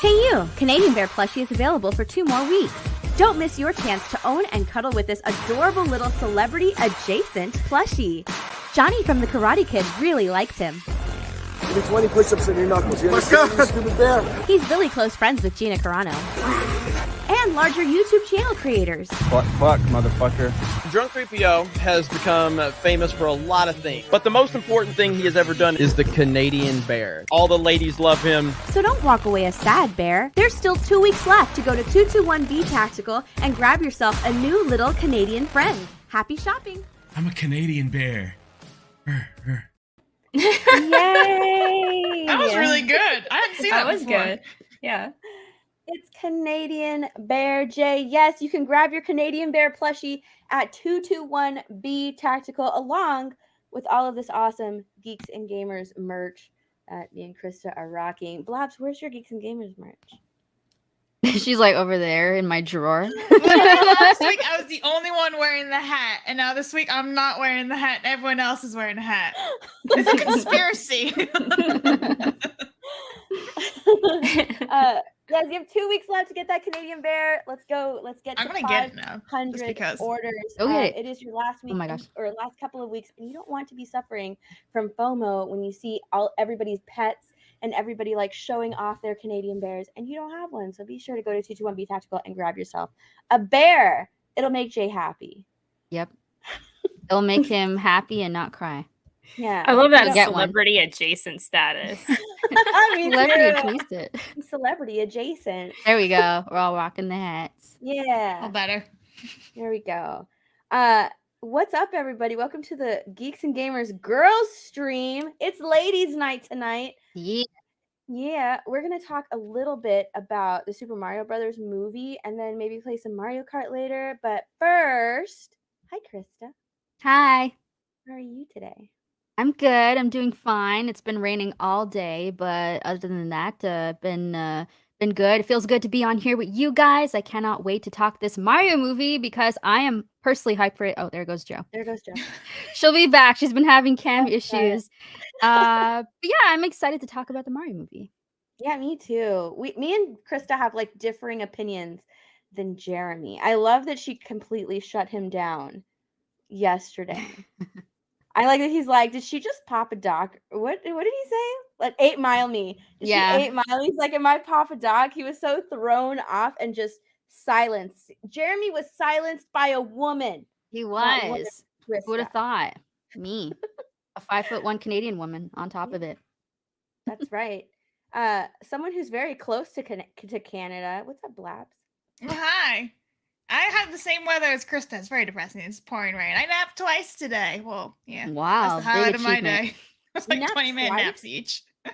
Hey you! Canadian Bear plushie is available for 2 more weeks. Don't miss your chance to own and cuddle with this adorable little celebrity-adjacent plushie. Johnny from the Karate Kid really likes him. Give me 20 push-ups in your knuckles. You understand, you stupid bear? He's really close friends with Gina Carano. And larger YouTube channel creators. Fuck, motherfucker. Drunk 3PO has become famous for a lot of things, but the most important thing he has ever done is the Canadian Bear. All the ladies love him. So don't walk away a sad bear. There's still 2 weeks left to go to 221B Tactical and grab yourself a new little Canadian friend. Happy shopping. I'm a Canadian bear. Yay! That was really good. I hadn't seen that was before. good. Yeah. It's Canadian Bear Jay. Yes, you can grab your Canadian Bear plushie at 221B Tactical along with all of this awesome Geeks and Gamers merch that me and Krista are rocking. Blabs, where's your Geeks and Gamers merch? She's like over there in my drawer. Last week I was the only one wearing the hat, and now this week I'm not wearing the hat. Everyone else is wearing a hat. It's a conspiracy. Yes, you have 2 weeks left to get that Canadian Bear. Let's go. Let's get I'm to gonna get it now. 500 because. orders. Okay. It is your last week Oh my gosh. or last couple of weeks, and you don't want to be suffering from FOMO when you see everybody's pets and everybody like showing off their Canadian bears, and you don't have one. So be sure to go to 221B Tactical and grab yourself a bear. It'll make Jay happy. Yep. It'll make him happy and not cry. Yeah, I love that Get one. celebrity adjacent status. Me Celebrity too. adjacent. Celebrity adjacent. There we go. We're all rocking the hats. Yeah. All better. There we go. What's up, everybody? Welcome to the Geeks and Gamers Girls Stream. It's ladies' night tonight. Yeah. Yeah, we're gonna talk a little bit about the Super Mario Brothers movie, and then maybe play some Mario Kart later. But first, hi, Krista. Hi. How are you today? I'm good. I'm doing fine. It's been raining all day, but other than that, been good. It feels good to be on here with you guys. I cannot wait to talk this Mario movie because I am personally hyped for it. Oh, there goes Joe. There goes Joe. She'll be back. She's been having cam That's issues. But yeah, I'm excited to talk about the Mario movie. Yeah, me too. Me and Krista have like differing opinions than Jeremy. I love that she completely shut him down yesterday. I like that he's like, did she just pop a doc? What did he say? Like 8 Mile me. Did Yeah. she 8 Mile? He's like, am I pop a doc? He was so thrown off and just silenced. Jeremy was silenced by a woman. He Not one was. of Who would have Krista. thought? Me. A 5'1" Canadian woman on top of it. That's right. Someone who's very close to Canada. What's up, Blabs? Oh, hi. I have the same weather as Krista. It's very depressing. It's pouring rain. I napped twice today. Well, yeah. Wow. That's the highlight Big of my achievement. day. It's like Napped 20-minute twice? naps each. I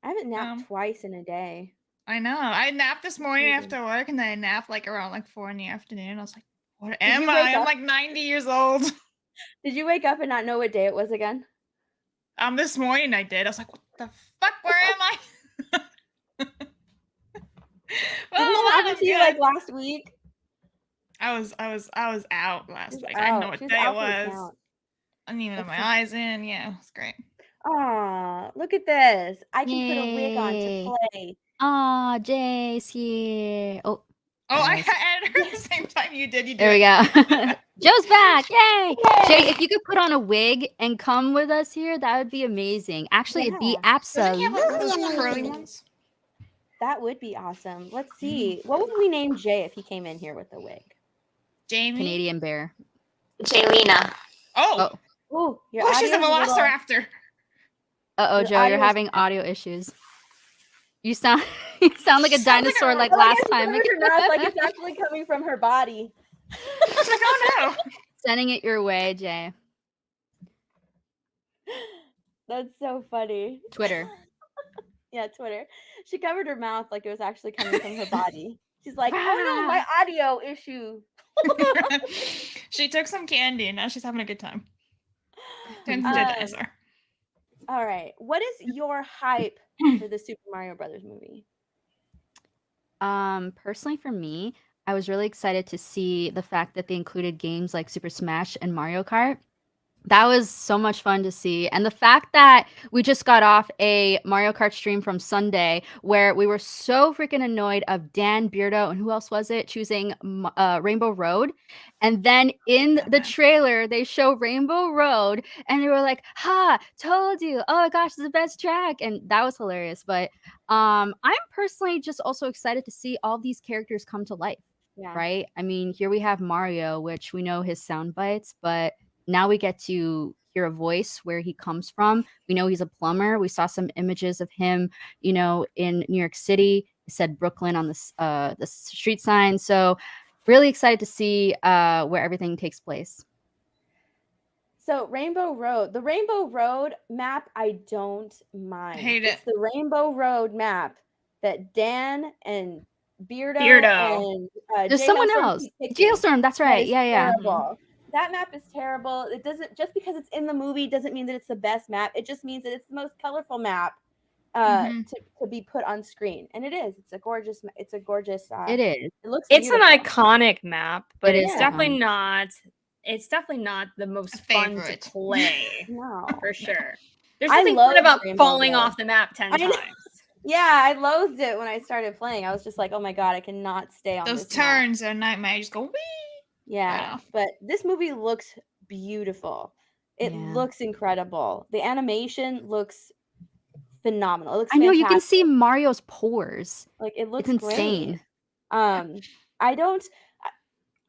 haven't napped twice in a day. I know. I napped this morning Crazy. after work, and then I napped like around like 4 in the afternoon. I was like, what you am wake I? I'm up- like 90 years old. Did you wake up and not know what day it was again? This morning I did. I was like, what the fuck? Where am I? Did Well, it happen to you good. like last week? I was out last She was week. I didn't know out. what She was day it out for the was. count. I didn't even have That's my eyes in. Yeah, it's great. Aw, look at this. I can put a wig on Yay. to play. Aw, Jay's here. Oh, Oh, I Nice. added her at the same time you did. You did. there we go. Joe's back. Yay. Jay, if you could put on a wig and come with us here, that would be amazing. Actually, it'd be Yeah. Doesn't he have like absolutely those curly amazing. ones? That would be awesome. Let's see. What would we name Jay if he came in here with a wig? Jamie. Canadian bear. Jaylena. Oh, Oh, your oh, she's a audio's little- velociraptor. Uh-oh, Your Joe, you're audio's- having audio issues. You sound you sound like a She sounds like dinosaur a- like Oh, last yes, time. covered her mouth like it's actually coming from her body. I was like, oh no. Sending it your way, Jay. That's so funny. Twitter. Yeah, Twitter. She covered her mouth like it was actually coming from her body. She's like, oh no, my audio issue. She took some candy and now she's having a good time. Turns into a dinosaur. All right. What is your hype for the Super Mario Brothers movie? Personally for me, I was really excited to see the fact that they included games like Super Smash and Mario Kart That was so much fun to see. And the fact that we just got off a Mario Kart stream from Sunday where we were so freaking annoyed of Dan Beardo and who else was it choosing Rainbow Road. And then in the trailer, they show Rainbow Road and they were like, ha, told you. Oh my gosh, it's the best track. And that was hilarious. But I'm personally just also excited to see all these characters come to life. Yeah. Right? I mean, here we have Mario, which we know his sound bites, but now we get to hear a voice where he comes from. We know he's a plumber. We saw some images of him, in New York City. It said Brooklyn on the street sign. So really excited to see where everything takes place. So Rainbow Road, the Rainbow Road map, I don't mind. Hate It's it. the Rainbow Road map that Dan and Beardo. and There's Jay someone Hailstorm else. keep picking. Jailstorm, that's right. That is Yeah. terrible. That map is terrible. It doesn't, just because it's in the movie doesn't mean that it's the best map. It just means that it's the most colorful map to be put on screen, and it is. It's a gorgeous. It is. It looks. It's an beautiful. iconic map, but It it's is. definitely not. It's definitely not the most fun to favorite. play No, for sure. There's I nothing fun love about Rainbow falling Road. off the map 10 I know. times. Yeah, I loathed it when I started playing. I was just like, oh my god, I cannot stay on Those this map. turns are a nightmare. You just go wee. Yeah, off. but this movie looks beautiful. It Yeah. looks incredible. The animation looks phenomenal. It looks I know you can fantastic. see Mario's pores. Like it looks It's great. insane.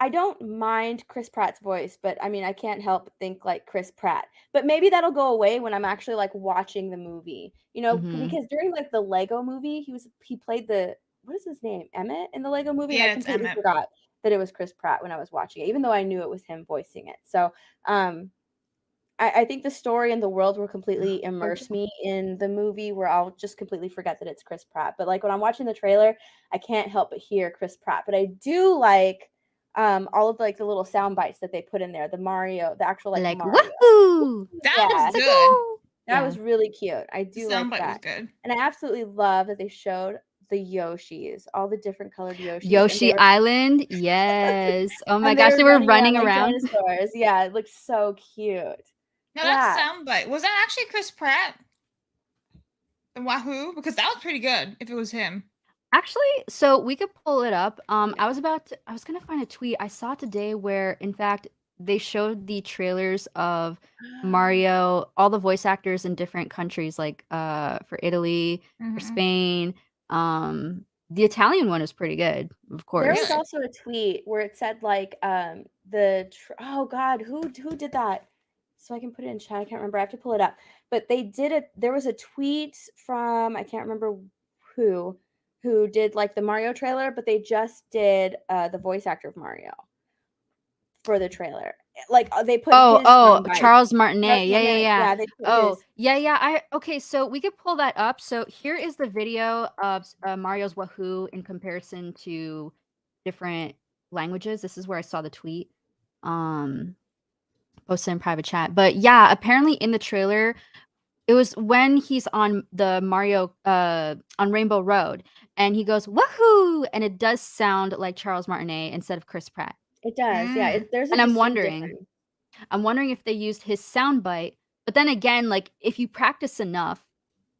I don't mind Chris Pratt's voice, but I mean I can't help but think like Chris Pratt. But maybe that'll go away when I'm actually like watching the movie. Mhm. Because during like the Lego movie, he played the, what is his name? Emmett in the Lego movie? Yeah, And I it's completely Emmett. forgot that it was Chris Pratt when I was watching it, even though I knew it was him voicing it. So I think the story and the world will completely immerse me in the movie where I'll just completely forget that it's Chris Pratt. But like when I'm watching the trailer, I can't help but hear Chris Pratt. But I do like all of like the little sound bites that they put in there. The actual Like Mario. woohoo! That Yeah. was good. That Yeah. was really cute. I The do like soundbite was that. good. And I absolutely love that they showed the Yoshis, all the different colored Yoshis. and Yoshi they were- Island, yes. Oh my and gosh, they were running like around. dinosaurs. Yeah, it looks so cute. Now Yeah. that soundbite, was that actually Chris Pratt? The Wahoo? Because that was pretty good if it was him. Actually, so we could pull it up. I was gonna find a tweet I saw today where, in fact, they showed the trailers of Mario, all the voice actors in different countries, like for Italy, for Mhm. Spain. The Italian one is pretty good, of There course. was also a tweet where it said like oh god, who did that? So I can put it in chat. I can't remember. I have to pull it up. But they did it. There was a tweet from, I can't remember who did like the Mario trailer, but they just did the voice actor of Mario for the trailer. Like they put his soundbite. Charles Martinet. Charles Martinet, Yeah. they put Oh, his. yeah. Okay, so we could pull that up. So here is the video of Mario's Wahoo in comparison to different languages. This is where I saw the tweet. Posted in private chat. But yeah, apparently in the trailer, it was when he's on the Mario on Rainbow Road and he goes woohoo, and it does sound like Charles Martinet instead of Chris Pratt. It does, yeah. There's a And I'm distinct wondering difference. if they used his soundbite, but then again, like if you practice enough,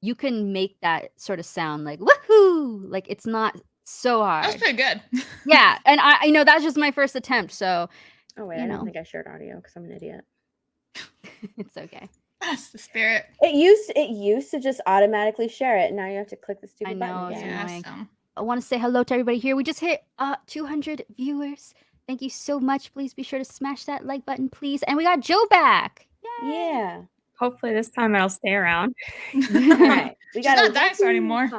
you can make that sort of sound like woohoo. Like it's not so hard. That was pretty good. Yeah, and I know that's just my first attempt, so Oh wait, I don't think I shared audio because I'm an idiot. it's okay. That's the spirit. It used to just automatically share it, and now you have to click the stupid I know, button it's again. annoying. Yeah, so. I want to say hello to everybody here. We just hit 200 viewers. Thank you so much. Please be sure to smash that like button, please. And we got Joe back. Yay! Yeah. Hopefully this time I'll stay around. All right. We She's got not a a dinosaur Wahoo anymore.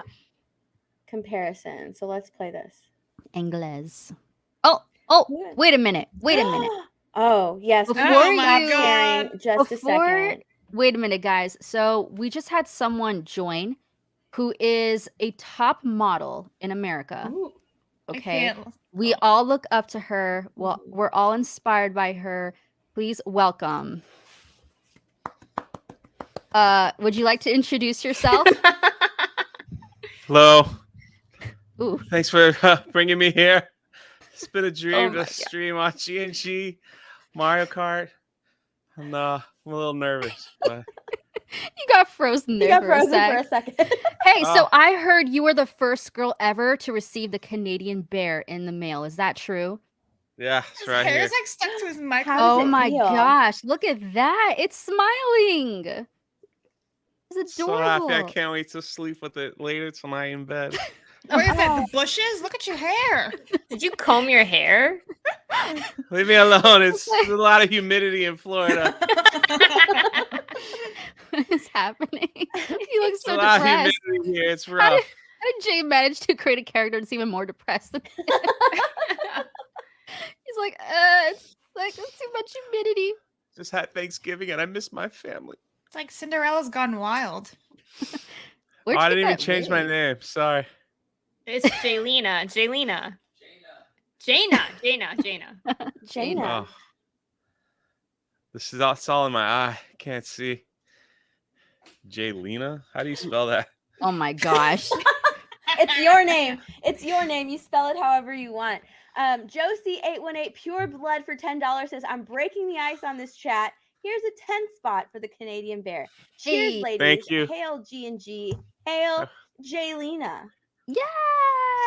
comparison. So let's play this. Angles. Oh, Yeah. wait a minute. Oh, yes. Before Oh my you- god. Just a second. Wait a minute, guys. So we just had someone join who is a top model in America. Ooh, I Okay. can't- We all look up to her. Well, we're all inspired by her. Please welcome. Would you like to introduce yourself? Hello. Ooh. Thanks for bringing me here. It's been a dream my to stream on GNG, Mario Kart. No, I'm a little nervous. But... You got frozen there You got for a frozen sec. for a second. Hey, so Oh. I heard you were the first girl ever to receive the Canadian bear in the mail. Is that true? Yeah, it's His right hair here. is like stuck to his How microphone. does Oh it my feel? gosh, look at that. It's smiling. It's So happy. I adorable. can't wait to sleep with it later tonight in bed. Where is that? The bushes? Look at your hair. Did you comb your hair? Leave me alone. It's there's a lot of humidity in Florida. What is happening? He looks It's so a lot of depressed. humidity here. It's How rough. did Jay manage to create a character that's even more depressed than He's like, it's too much humidity. Just had Thanksgiving and I miss my family. It's like Cinderella's gone wild. Where'd Oh, I you didn't get even that change my wig? name. Sorry. It's Jaylina. Jaylina. Jaina. Jaina. Oh. This is all, it's all in my eye. Can't see. Jaylina? How do you spell that? Oh my gosh. It's your name. It's your name. You spell it however you want. Josie818 Pure Blood for $10 says, I'm breaking the ice on this chat. Here's a 10 spot for the Canadian bear. Cheers, Hey. ladies. Thank you. Hail G&G. Hail Jaylina. Yeah.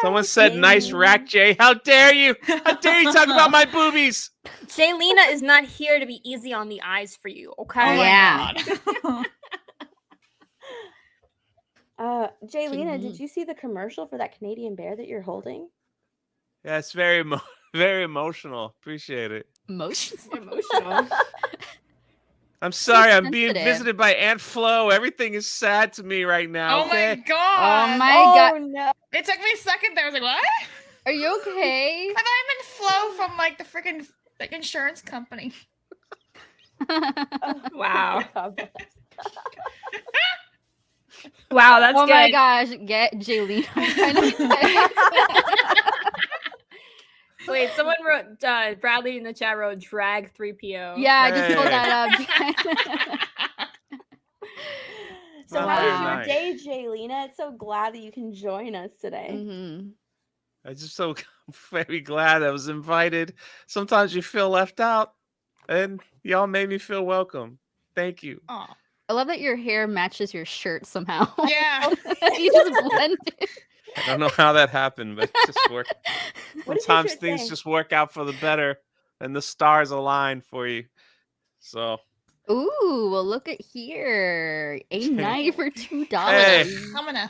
Someone said nice rack, Jay. How dare you? How dare you talk about my boobies? Jaylina is not here to be easy on the eyes for you, okay? Oh my Yeah. God. Jaylina, Jaylina. did you see the commercial for that Canadian bear that you're holding? Yeah, it's very very emotional. Appreciate it. Emotions. Emotional. I'm sorry. I'm being sensitive. visited by Aunt Flo. Everything is sad to me right now. Oh my Okay. god. Oh my god. no. It took me a second there. I was like, what? Are you okay? I thought I meant Flo from like the freaking insurance company. Wow. God. Wow, that's Oh good. my gosh, get Jaylina. I'm trying to Wait, someone wrote, Bradley in the chat wrote drag 3PO. Yeah, I just pulled Hey. that up. So Not how very was your nice. day, Jaylina? It's so glad that you can join us today. Mhm. I'm just so very glad I was invited. Sometimes you feel left out, and y'all made me feel welcome. Thank you. Aw. I love that your hair matches your shirt somehow. Yeah. You just blended. I don't know how that happened, but it just worked. What does your Sometimes shirt things say? just work out for the better, and the stars align for you. So Ooh, well look at here. A night for $2. Hey. I'm gonna.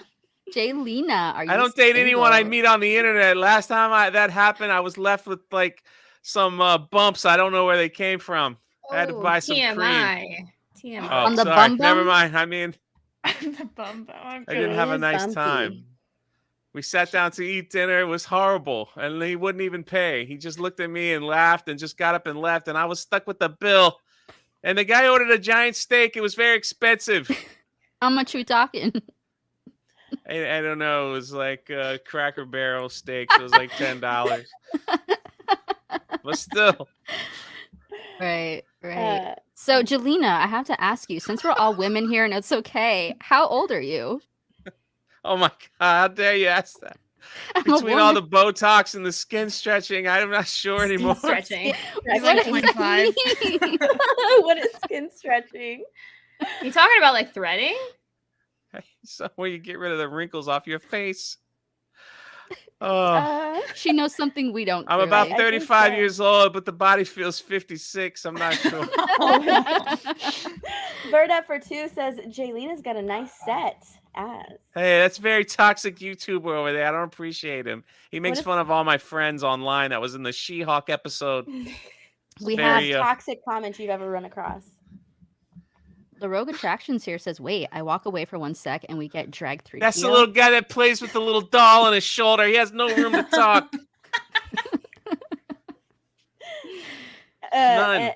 Jaylina, are you I don't date anyone I single? meet on the internet. Last time that happened, I was left with like some bumps. I don't know where they came from. I had to buy some cream. TMI. TMI. Oh, On the sorry. bum Never bum? mind. I mean, The bum bum. I didn't have a Jaylena's nice bumpy. time. We sat down to eat dinner. It was horrible. And he wouldn't even pay. He just looked at me and laughed and just got up and left. And I was stuck with the bill. And the guy ordered a giant steak. It was very expensive. How much we talking? I don't know. It was like Cracker Barrel steaks. It was like $10. But still. Right. Uh, So Jaylina, I have to ask you, since we're all women here and it's okay, how old are you? Oh my God. How dare you ask that? I'm a Between all woman. the Botox and the skin stretching, I'm not sure anymore. Stretching. He's What like does that 25. mean? what is skin stretching? You talking about like threading? Somewhere you get rid of the wrinkles off your face. She knows something we don't. I'm about I think 35 so. years old, but the body feels 56. I'm not sure. Bird Up for Two says Jaylina's got a nice set. As Hey, that's very toxic YouTuber over there. I don't appreciate him. He makes if- fun of all my friends online. That was in the She-Hulk episode. We Very, have toxic comments you've ever run across. the Rogue Attractions here says, wait, I walk away for 1 sec and we get drag 3. That's the little guy that plays with the little doll on his shoulder. He has no room to talk. None.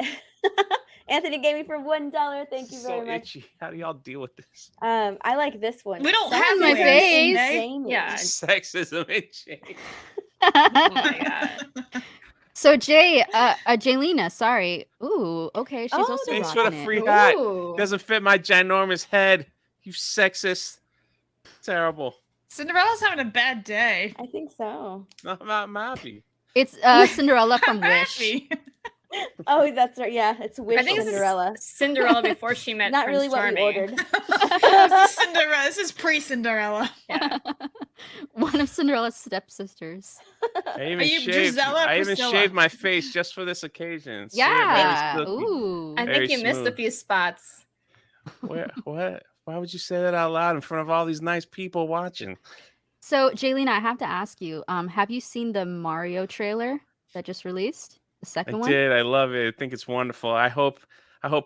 Anthony gave me for $1. Thank you very So much. itchy. How do y'all deal with this? I like this one. We don't Sex have my with face. Jamie. Yeah. Sexism and shame. Oh my god. So Jay, Jaylina, sorry. Ooh, okay, she's Oh, also Thanks for the rocking it. free hat. Ooh. Doesn't fit my ginormous head. You sexist. Terrible. Cinderella's having a bad day. I think so. I'm happy. It's Cinderella from I'm Wish. happy. Oh, that's right. Yeah, it's Wish I think this is Cinderella. Cinderella before she met Not Prince really what we Charming. ordered. This is Cinderella. This is pre-Cinderella. Yeah. One of Cinderella's stepsisters. I even Are you shaved. Gisela or I even Priscilla? shaved my face just for this occasion. See it? Yeah. Very silky. Ooh. I Very think you missed a smooth. few spots. What? Why would you say that out loud in front of all these nice people watching? So, Jaylene, I have to ask you, have you seen the Mario trailer that just released? The I second one? did. I love it. I think it's wonderful. I hope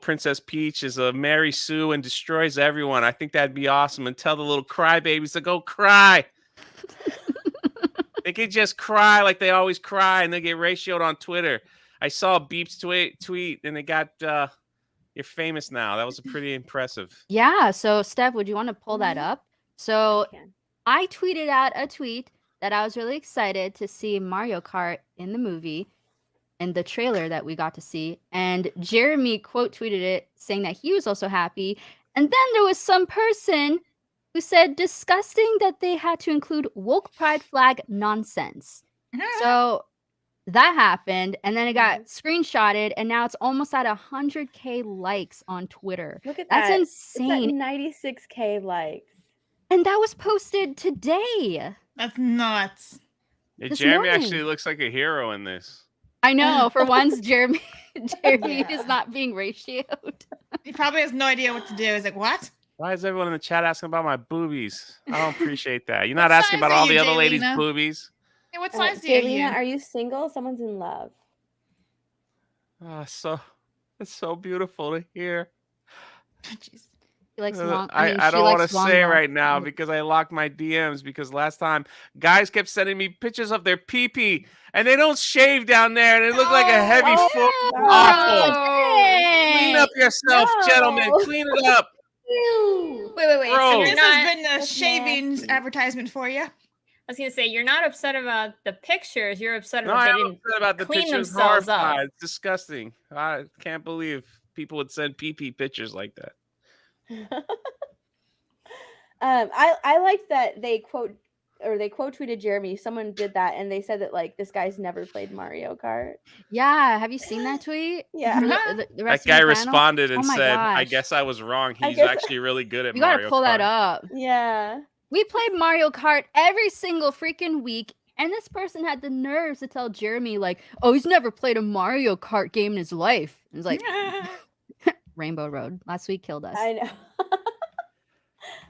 Princess Peach is a Mary Sue and destroys everyone. I think that'd be awesome. And tell the little crybabies to go cry. They could just cry like they always cry, and they get ratioed on Twitter. I saw Beep's tweet, and they got you're famous now. That was pretty impressive. Yeah. So, Steph, would you want to pull that up? So, I can. I tweeted out a tweet that I was really excited to see Mario Kart in the movie and the trailer that we got to see. And Jeremy quote tweeted it saying that he was also happy. And then there was some person who said disgusting that they had to include woke pride flag nonsense. So that happened, and then it got screenshotted, and now it's almost at 100K likes on Twitter. Look at That's that. insane. It's at 96K likes. And that was posted today. That's nuts. Yeah, This Jeremy morning. actually looks like a hero in this. I know. For once, Jeremy Yeah. is not being ratioed. He probably has no idea what to do. He's like, what? Why is everyone in the chat asking about my boobies? I don't appreciate that. You're not What asking size about are all you, the other ladies' Jaylena? boobies. Hey, what size do you Jaylena, have? are you single? Someone's in love. Oh, it's so beautiful to hear. Jeez. He likes long. I she don't want likes to long say locks. right now because I locked my DMs because last time guys kept sending me pictures of their pee-pee and they don't shave down there and it looked like a heavy Oh, foot. no. Awful. Clean up yourself, gentlemen. No. Clean it up. Wait. So Bro. you're This not, has been a That's shavings nasty. advertisement for you. I was gonna say you're not upset about the pictures. You're upset No, about I they am didn't upset about the clean pictures. themselves up. Horrified. It's disgusting. I can't believe people would send pee-pee pictures like that. I liked that they quote tweeted Jeremy. Someone did that, and they said that like this guy's never played Mario Kart. Yeah. Have you seen that tweet? Yeah. For the That rest of guy your panel? responded and Oh my said, I gosh. guess I was wrong. I He's guess- actually really good at You gotta Mario pull that Kart." up. Yeah. We played Mario Kart every single freaking week, and this person had the nerves to tell Jeremy, like, oh, he's never played a Mario Kart game in his life. And it's like, Rainbow Road. Last week killed us. I know. I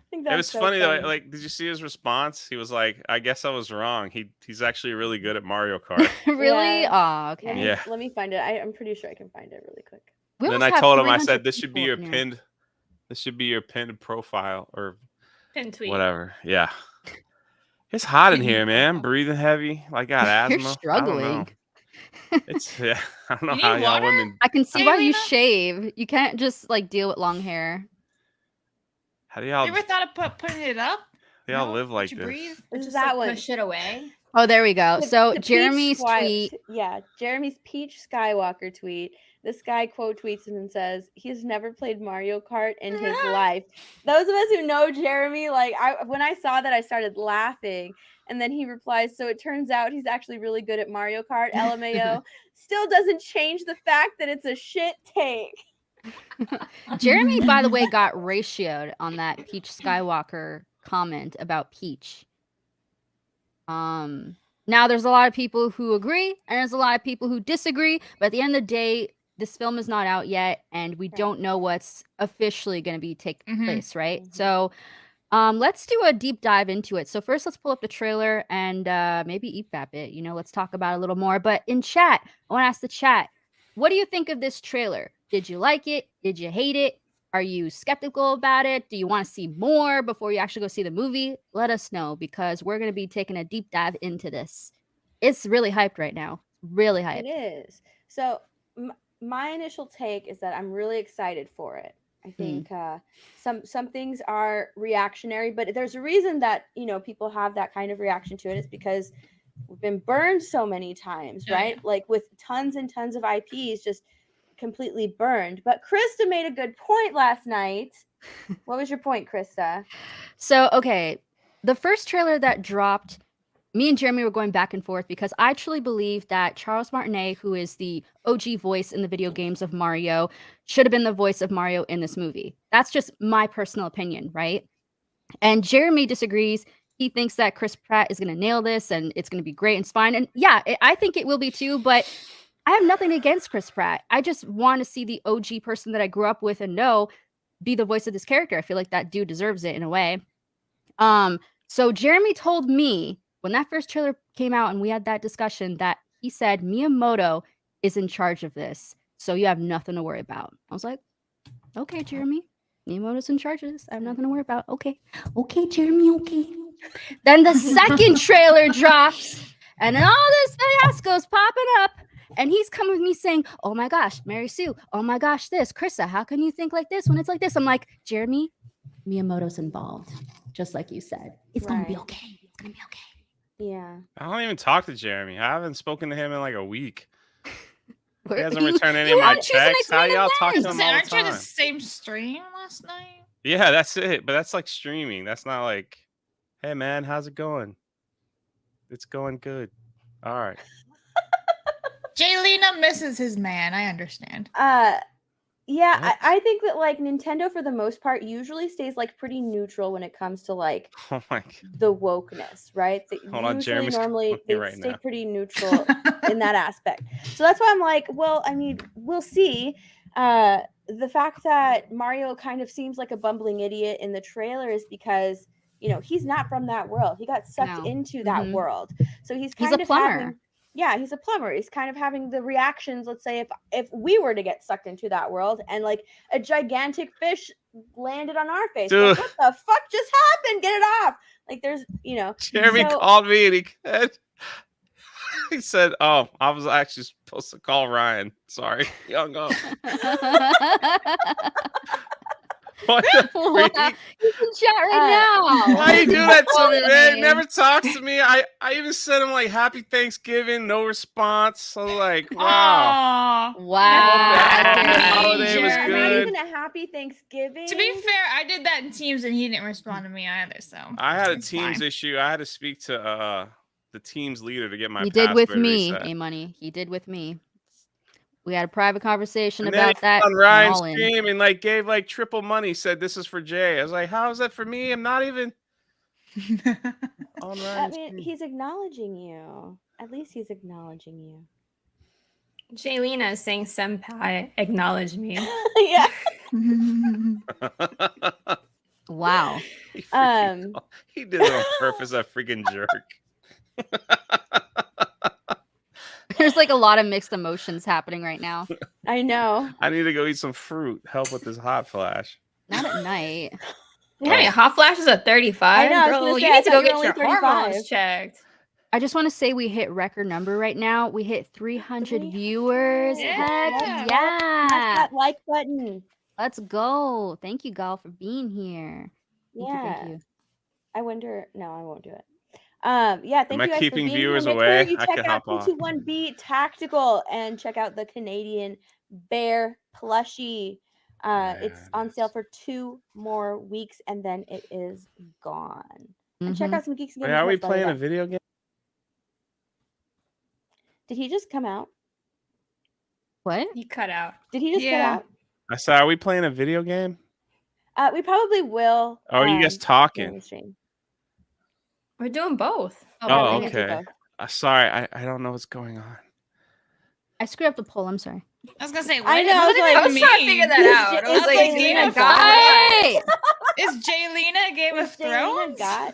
think It that's was so funny though. Like, did you see his response? He was like, "I guess I was wrong. He's actually really good at Mario Kart." Really? Yeah. Oh, okay. Yeah. Let me find it. I'm pretty sure I can find it really quick. We Then almost I have told him, I 300 said, "This should be people your in here. pinned. This should be your pinned profile or Pin tweet. whatever." Yeah. It's hot in here, man. I'm breathing heavy. I got asthma. You're I don't know. struggling. It's I don't know You how need y'all water? women. I can see why you Selena? shave. You can't just like deal with long hair. How do y'all? You ever thought of putting it up? They all No? live like Let you this. breathe? This is Just that like one. push it away. Oh, there we go. The- So the Peach Jeremy's tweet. Jeremy's Peach Skywalker tweet. This guy quote tweets him and says he's never played Mario Kart in his life. Those of us who know Jeremy, like when I saw that, I started laughing, and then he replies, "So it turns out he's actually really good at Mario Kart." LMAO. Still doesn't change the fact that it's a shit take. Jeremy, by the way, got ratioed on that Peach Skywalker comment about Peach. Now there's a lot of people who agree and there's a lot of people who disagree, but at the end of the day, this film is not out yet and we Right. don't know what's officially going to be taking Mhm. place, right? Mhm. So let's do a deep dive into it. So first let's pull up the trailer and maybe eat that bit, let's talk about it a little more. But in chat, I want to ask the chat, what do you think of this trailer? Did you like it? Did you hate it? Are you skeptical about it? Do you want to see more before you actually go see the movie? Let us know because we're going to be taking a deep dive into this. It's really hyped right now. Really hyped. It is. So my initial take is that I'm really excited for it. I think some things are reactionary, but there's a reason that people have that kind of reaction to it. It's because we've been burned so many times, Yeah, right? Like with tons and tons of IPs just completely burned. But Krista made a good point last night. What was your point, Krista? So, okay, the first trailer that dropped me and Jeremy were going back and forth because I truly believe that Charles Martinet, who is the OG voice in the video games of Mario, should have been the voice of Mario in this movie. That's just my personal opinion, right? And Jeremy disagrees. He thinks that Chris Pratt is going to nail this and it's going to be great and it's fine. And yeah, I think it will be too, but I have nothing against Chris Pratt. I just want to see the OG person that I grew up with and know be the voice of this character. I feel like that dude deserves it in a way. So Jeremy told me when that first trailer came out and we had that discussion that he said Miyamoto is in charge of this. So you have nothing to worry about. I was like, okay, Jeremy. Miyamoto's in charge of this. I have nothing to worry about. Okay. Okay, Jeremy, okay. Then the second trailer drops, and then all this fiasco's popping up. And he's coming with me saying, oh my gosh, Mary Sue, oh my gosh, this, Krista, how can you think like this when it's like this? I'm like, Jeremy, Miyamoto's involved, just like you said. It's going to be okay. It's going to be okay. Yeah. I don't even talk to Jeremy. I haven't spoken to him in like a week. He Where- hasn't returned any of my texts. How y'all talk to him all the Aren't you the time? same stream last night? Yeah, that's it. But that's like streaming. That's not like, hey man, how's it going? It's going good. All right. Jaylena misses his man. I understand. Yeah, What? I think that like Nintendo for the most part usually stays like pretty neutral when it comes to like Oh my god. the wokeness, right? They Hold on, usually Jeremy's normally calling me they right stay now. pretty neutral in that aspect. So that's why I'm like, well, I mean, we'll see. The fact that Mario kind of seems like a bumbling idiot in the trailer is because, you know, he's not from that world. He got sucked No. into that Mhm. world. So he's He's kind a of plumber. having, yeah, he's a plumber. He's kind of having the reactions, let's say if we were to get sucked into that world and like a gigantic fish landed on our face. Like, Dude. what the fuck just happened? Get it off. Like there's, you know, Jeremy so- called me and he said, oh, I was actually supposed to call Ryan. Sorry. He hung up. What the Wow. freak? He's in chat right now. Why you do that to me, man? He Calling never talks to me. I even sent him like happy Thanksgiving, no response. I was like, wow. Aw. Wow. Holiday was not good. even a happy Thanksgiving. To be fair, I did that in Teams and he didn't respond to me either. So I had a it's Teams fine. issue. I had to speak to the Teams leader to get my He did with password me, reset. A-Money. He did with me. We had a private conversation And then about he that. on I'm Ryan's all in. stream and like gave like triple money. Said this is for Jay. I was like, how is that for me? I'm not even on I Ryan's mean, stream. he's acknowledging you. At least he's acknowledging you. Jaylena is saying senpai, acknowledge me. Yeah. Wow. He freaking Um, he did it on purpose. That freaking jerk. There's like a lot of mixed emotions happening right now. I know. I need to go eat some fruit. Help with this hot flash. Not at night. Hey, hot flash is at 35. I know, I was Girl, gonna say, you I need to thought go you get were your only 35. hormones checked. I just want to say we hit record number right now. We hit 300 300. viewers. Yeah. Heck Smash yeah. that like button. Let's go. Thank you, Gal, for being here. Thank you, Yeah. thank you. I wonder. No, I won't do it. Yeah, thank I you guys keeping for being viewers here. Make away? sure you I check can out hop off. 221B Tactical and check out the Canadian Bear plushie. It's Yeah, on it sale is. for 2 more weeks and then it is gone. And check Mhm. out some Geeks and Wait, Gamers are we merch, by the playing a way. video game? Did he just come out? What? You cut out. Did he just Yeah. come out? I said, are we playing a video game? We probably will. Or are you guys during talking? the stream. We're doing both. Oh, Yeah, we can do okay. both. Sorry, I don't know what's going on. I screwed up the poll. I'm sorry. I was gonna say, I what, know, I what was did like- it I was trying to mean? figure that out. I was Is like, Jaylena Jaylena got got Is Jaylena Game of Is Jaylena Thrones? got?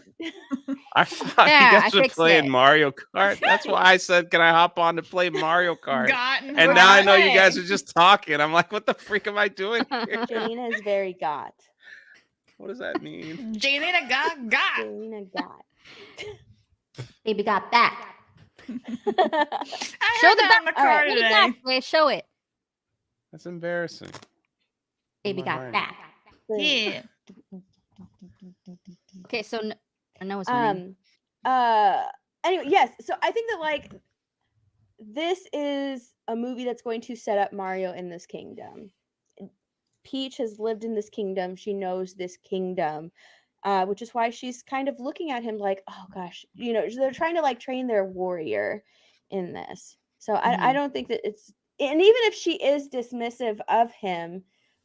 I thought Yeah, you I guys were fixed playing it. Mario Kart. That's why I said, can I hop on to play Mario Kart? Gotten. And We're now I not know you guys playing. are just talking. I'm like, what the freak am I doing here? Jaylena is very got. What does that mean? Jaylena got. Jaylena got. Baby got back. I Show heard the that on the back. All right, car baby today. back. Wait, show it. That's embarrassing. Baby got Right. back. Yeah. Okay, so Noah's winning. Anyway, yes. So I think that like this is a movie that's going to set up Mario in this kingdom. Peach has lived in this kingdom. She knows this kingdom. which is why she's kind of looking at him like, oh gosh, they're trying to like train their warrior in this. So I don't think that it's, and even if she is dismissive of him,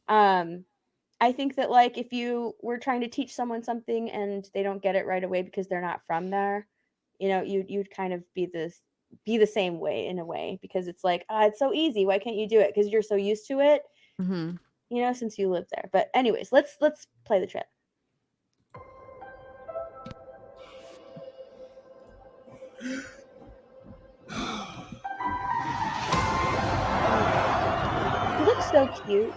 I think that like if you were trying to teach someone something and they don't get it right away because they're not from there, you'd kind of be the same way in a way, because it's like, it's so easy. Why can't you do it? Because you're so used to it, since you live there. But anyways, let's play the trip. He looks so cute.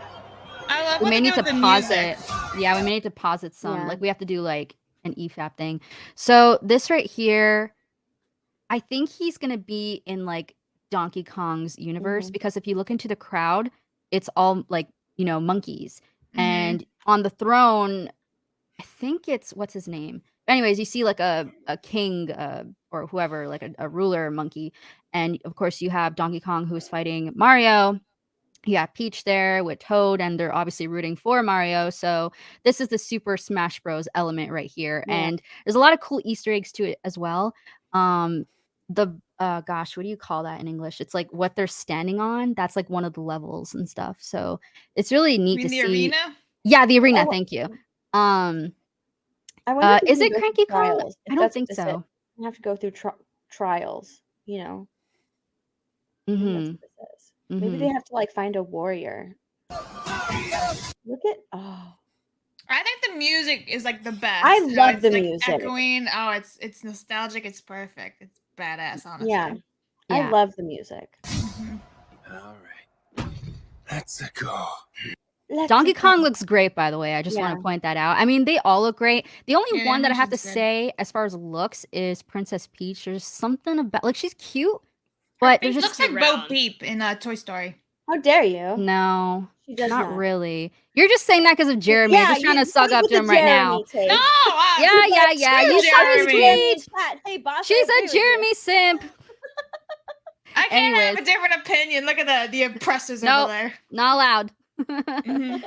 I love We what may they need do to with the pause music. it. Yeah, we may need to pause it some. Yeah. Like we have to do like an EFAP thing. So this right here, I think he's gonna be in like Donkey Kong's universe, because if you look into the crowd, it's all like, monkeys. And on the throne, I think it's, what's his name? Anyways, you see like a king or whoever, like a ruler monkey. And of course you have Donkey Kong who's fighting Mario. You have Peach there with Toad, and they're obviously rooting for Mario. So this is the Super Smash Bros. Element right here. Yeah. And there's a lot of cool Easter eggs to it as well. The gosh, what do you call that in English? It's like what they're standing on. That's like one of the levels and stuff. So it's really neat to the see. arena? Yeah, the arena. Thank you. I wonder if Is you it can go Cranky through Kong? trials, if I don't that's what think this so. is. You have to go through trials, I think that's what this is. Maybe they have to like find a warrior. Look at I think the music is like the best. I How love it's, the like, music. echoing. Oh, it's nostalgic. It's perfect. It's badass, honestly. Yeah. I Yeah. love the music. All right. Let's go. Donkey Kong looks great, by the way. I just want Yeah. to point that out. I mean, they all look great. The only Yeah, the one that I have to animation's good. say, as far as looks, is Princess Peach. There's something about, like, she's cute, Her but face there's It just looks like Bo round. Peep in Toy Story. How dare you? no, She does not not. really. You're just saying that because of Jeremy. Yeah, You're just trying to suck up with to the him right now. Jeremy take. No! Yeah. You suck his Jeremy. tweet. Hey, boss. I She's agree a with you. Jeremy simp. I can't Anyways. have a different opinion. Look at the oppressors Nope. over there. Not allowed. Mhm.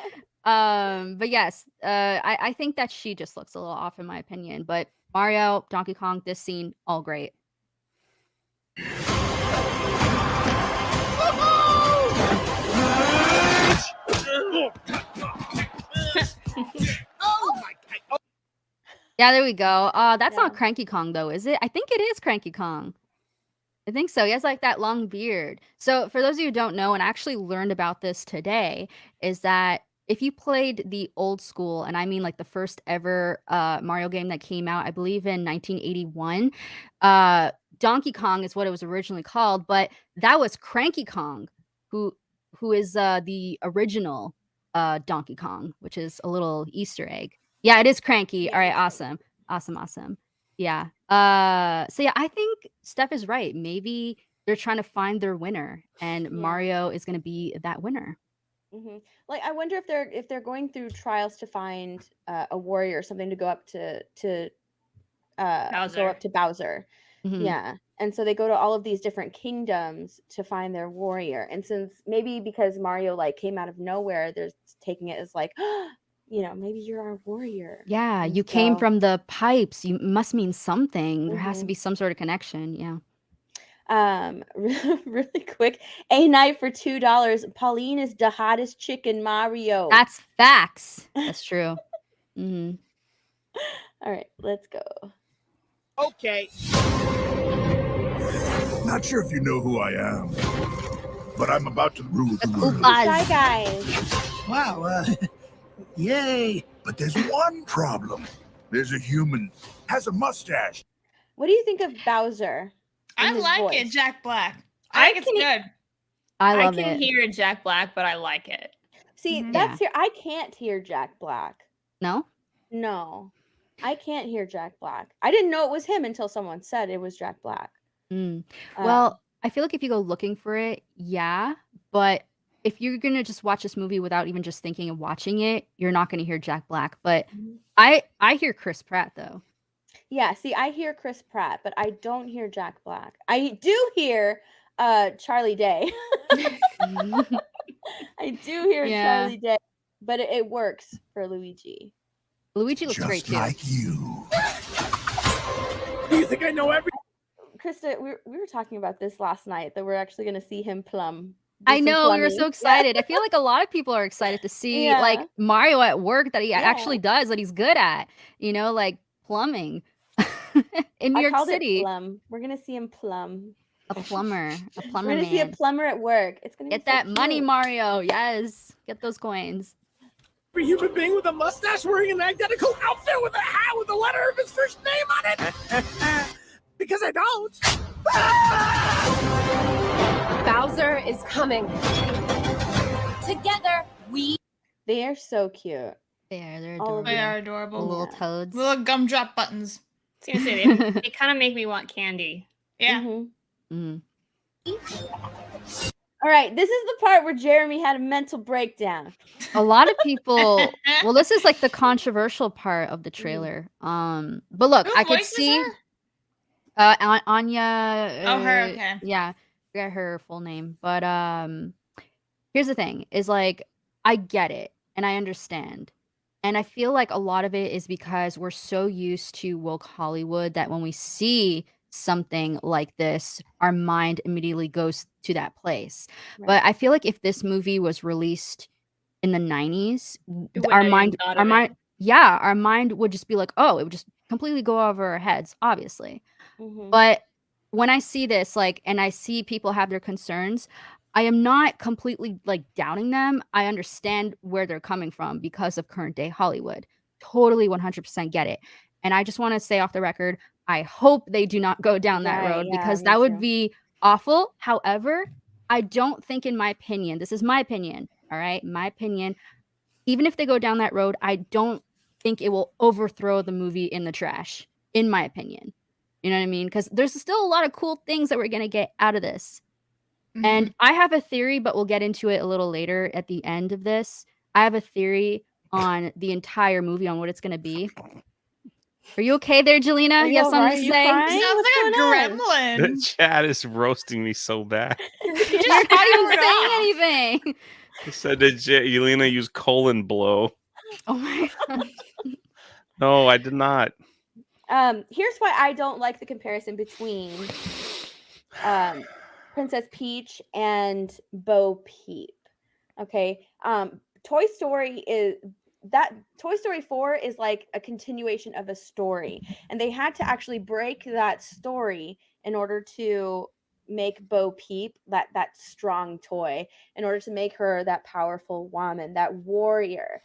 But yes, I think that she just looks a little off in my opinion. But Mario, Donkey Kong, this scene, all great. Yeah, there we go. That's not Cranky Kong though, is it? I think it is Cranky Kong. I think so. He has like that long beard. So for those of you who don't know, and I actually learned about this today, is that if you played the old school, and I mean like the first ever Mario game that came out, I believe in 1981, Donkey Kong is what it was originally called, but that was Cranky Kong, who is the original Donkey Kong, which is a little Easter egg. Yeah, it is Cranky. Yeah, All right, it's Cranky. awesome. Yeah. So yeah, I think Steph is right. Maybe they're trying to find their winner, and Mario is going to be that winner. Like, I wonder if they're going through trials to find a warrior or something to go up to Bowser. Mhm. Yeah. And so they go to all of these different kingdoms to find their warrior. And since maybe because Mario like came out of nowhere, they're taking it as like, maybe you're our warrior. Yeah, And you came so- from the pipes. You must mean something. There has to Mhm. be some sort of connection. Yeah. Really quick, a night for $2. Pauline is the hottest chick in Mario. That's facts. That's true. Mhm. All right, let's go. Okay. Not sure if you know who I am, but I'm about to rule the world. Shy Guys. Wow, yay. But there's one problem. There's a human, has a mustache. What do you think of Bowser? I his like voice? it, Jack Black. I I think it's can- good. I I love can it. hear Jack Black, but I like it. See, Mhm. that's here. I can't hear Jack Black. No? No, I can't hear Jack Black. I didn't know it was him until someone said it was Jack Black. Mm. Um, Well, I feel like if you go looking for it, yeah. But if you're gonna just watch this movie without even just thinking of watching it, you're not gonna hear Jack Black. But I hear Chris Pratt though. yeah. See, I hear Chris Pratt, but I don't hear Jack Black. I do hear Charlie Day. I do hear Yeah. Charlie Day, but it works for Luigi. Luigi looks Just great too. like you. Do you think I know everything? Krista, we were talking about this last night that we're actually going to see him plumb. I do some know, we were so plumbing. excited. I feel like a lot of people are excited to see like Yeah. Mario at work that he Yeah. actually does, that he's good at, like plumbing in New I York called it City. plumb. We're going to see him plumb. A plumber We're going to see a man. plumber at work. It's going to Get be so that money, cute. Mario. Yes, get those coins. Every human being with a mustache wearing an identical outfit with a hat with the letter of his first name on it? Because I don't. Bowser is coming. Together, we. They are so cute. They're All of adorable. They are them. adorable. Little Yeah. toads. Little gumdrop buttons. I was gonna say they kind of make me want candy. Yeah. Mhm. Mm. All right, this is the part where Jeremy had a mental breakdown. A lot of people. Well, this is like the controversial part of the trailer. But look, Who I could voices see her? Anya. Oh, her, okay. Yeah, forget her full name. But here's the thing: is like I get it and I understand, and I feel like a lot of it is because we're so used to woke Hollywood that when we see something like this, our mind immediately goes to that place. But I feel like if this movie was released in the 90s, our mind, our mind would just be like, oh, it would just completely go over our heads, obviously. Mhm. But when I see this, like, and I see people have their concerns, I am not completely like doubting them. I understand where they're coming from because of current day Hollywood. Totally 100% get it. And I just want to say off the record, I hope they do not go down that Right, road yeah, because me that would too. be awful. However, I don't think, in my opinion, this is my opinion, all right? My opinion, even if they go down that road, I don't think it will overthrow the movie in the trash, in my opinion. You know what I mean? Because there's still a lot of cool things that we're going to get out of this. And I have a theory, but we'll get into it a little later at the end of this. I have a theory on the entire movie, on what it's going to be. Are you okay there, Jelena? Are You you have all something right? to You say? crying? Sounds What's like a going on? The gremlin. chat is roasting me so bad. You You're just not even fired saying off. anything. They said that Yelena used colon blow. Oh my god. No, I did not. Here's why I don't like the comparison between Princess Peach and Bo Peep. Okay. Toy Story 4 is like a continuation of a story, and they had to actually break that story in order to make Bo Peep that strong toy, in order to make her that powerful woman, that warrior.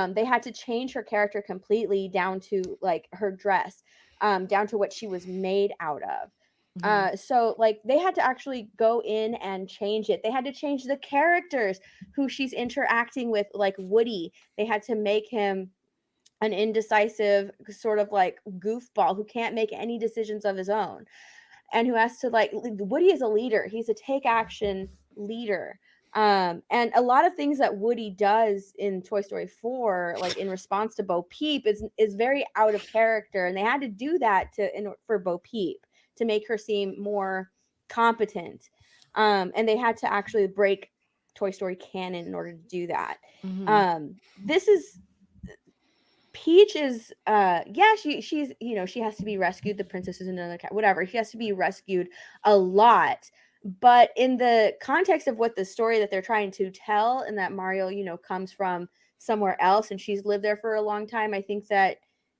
They had to change her character completely, down to like her dress, down to what she was made out of. So like they had to actually go in and change it. They had to change the characters who she's interacting with, like Woody. They had to make him an indecisive sort of like goofball who can't make any decisions of his own, and who has to like Woody is a leader. He's a take action leader. And a lot of things that Woody does in Toy Story 4, like in response to Bo Peep, is very out of character, and they had to do that for Bo Peep to make her seem more competent. And they had to actually break Toy Story canon in order to do that. This is Peach is she's she has to be rescued. The princess is another cat, whatever. She has to be rescued a lot. But in the context of what the story that they're trying to tell, and that Mario, comes from somewhere else and she's lived there for a long time, I think that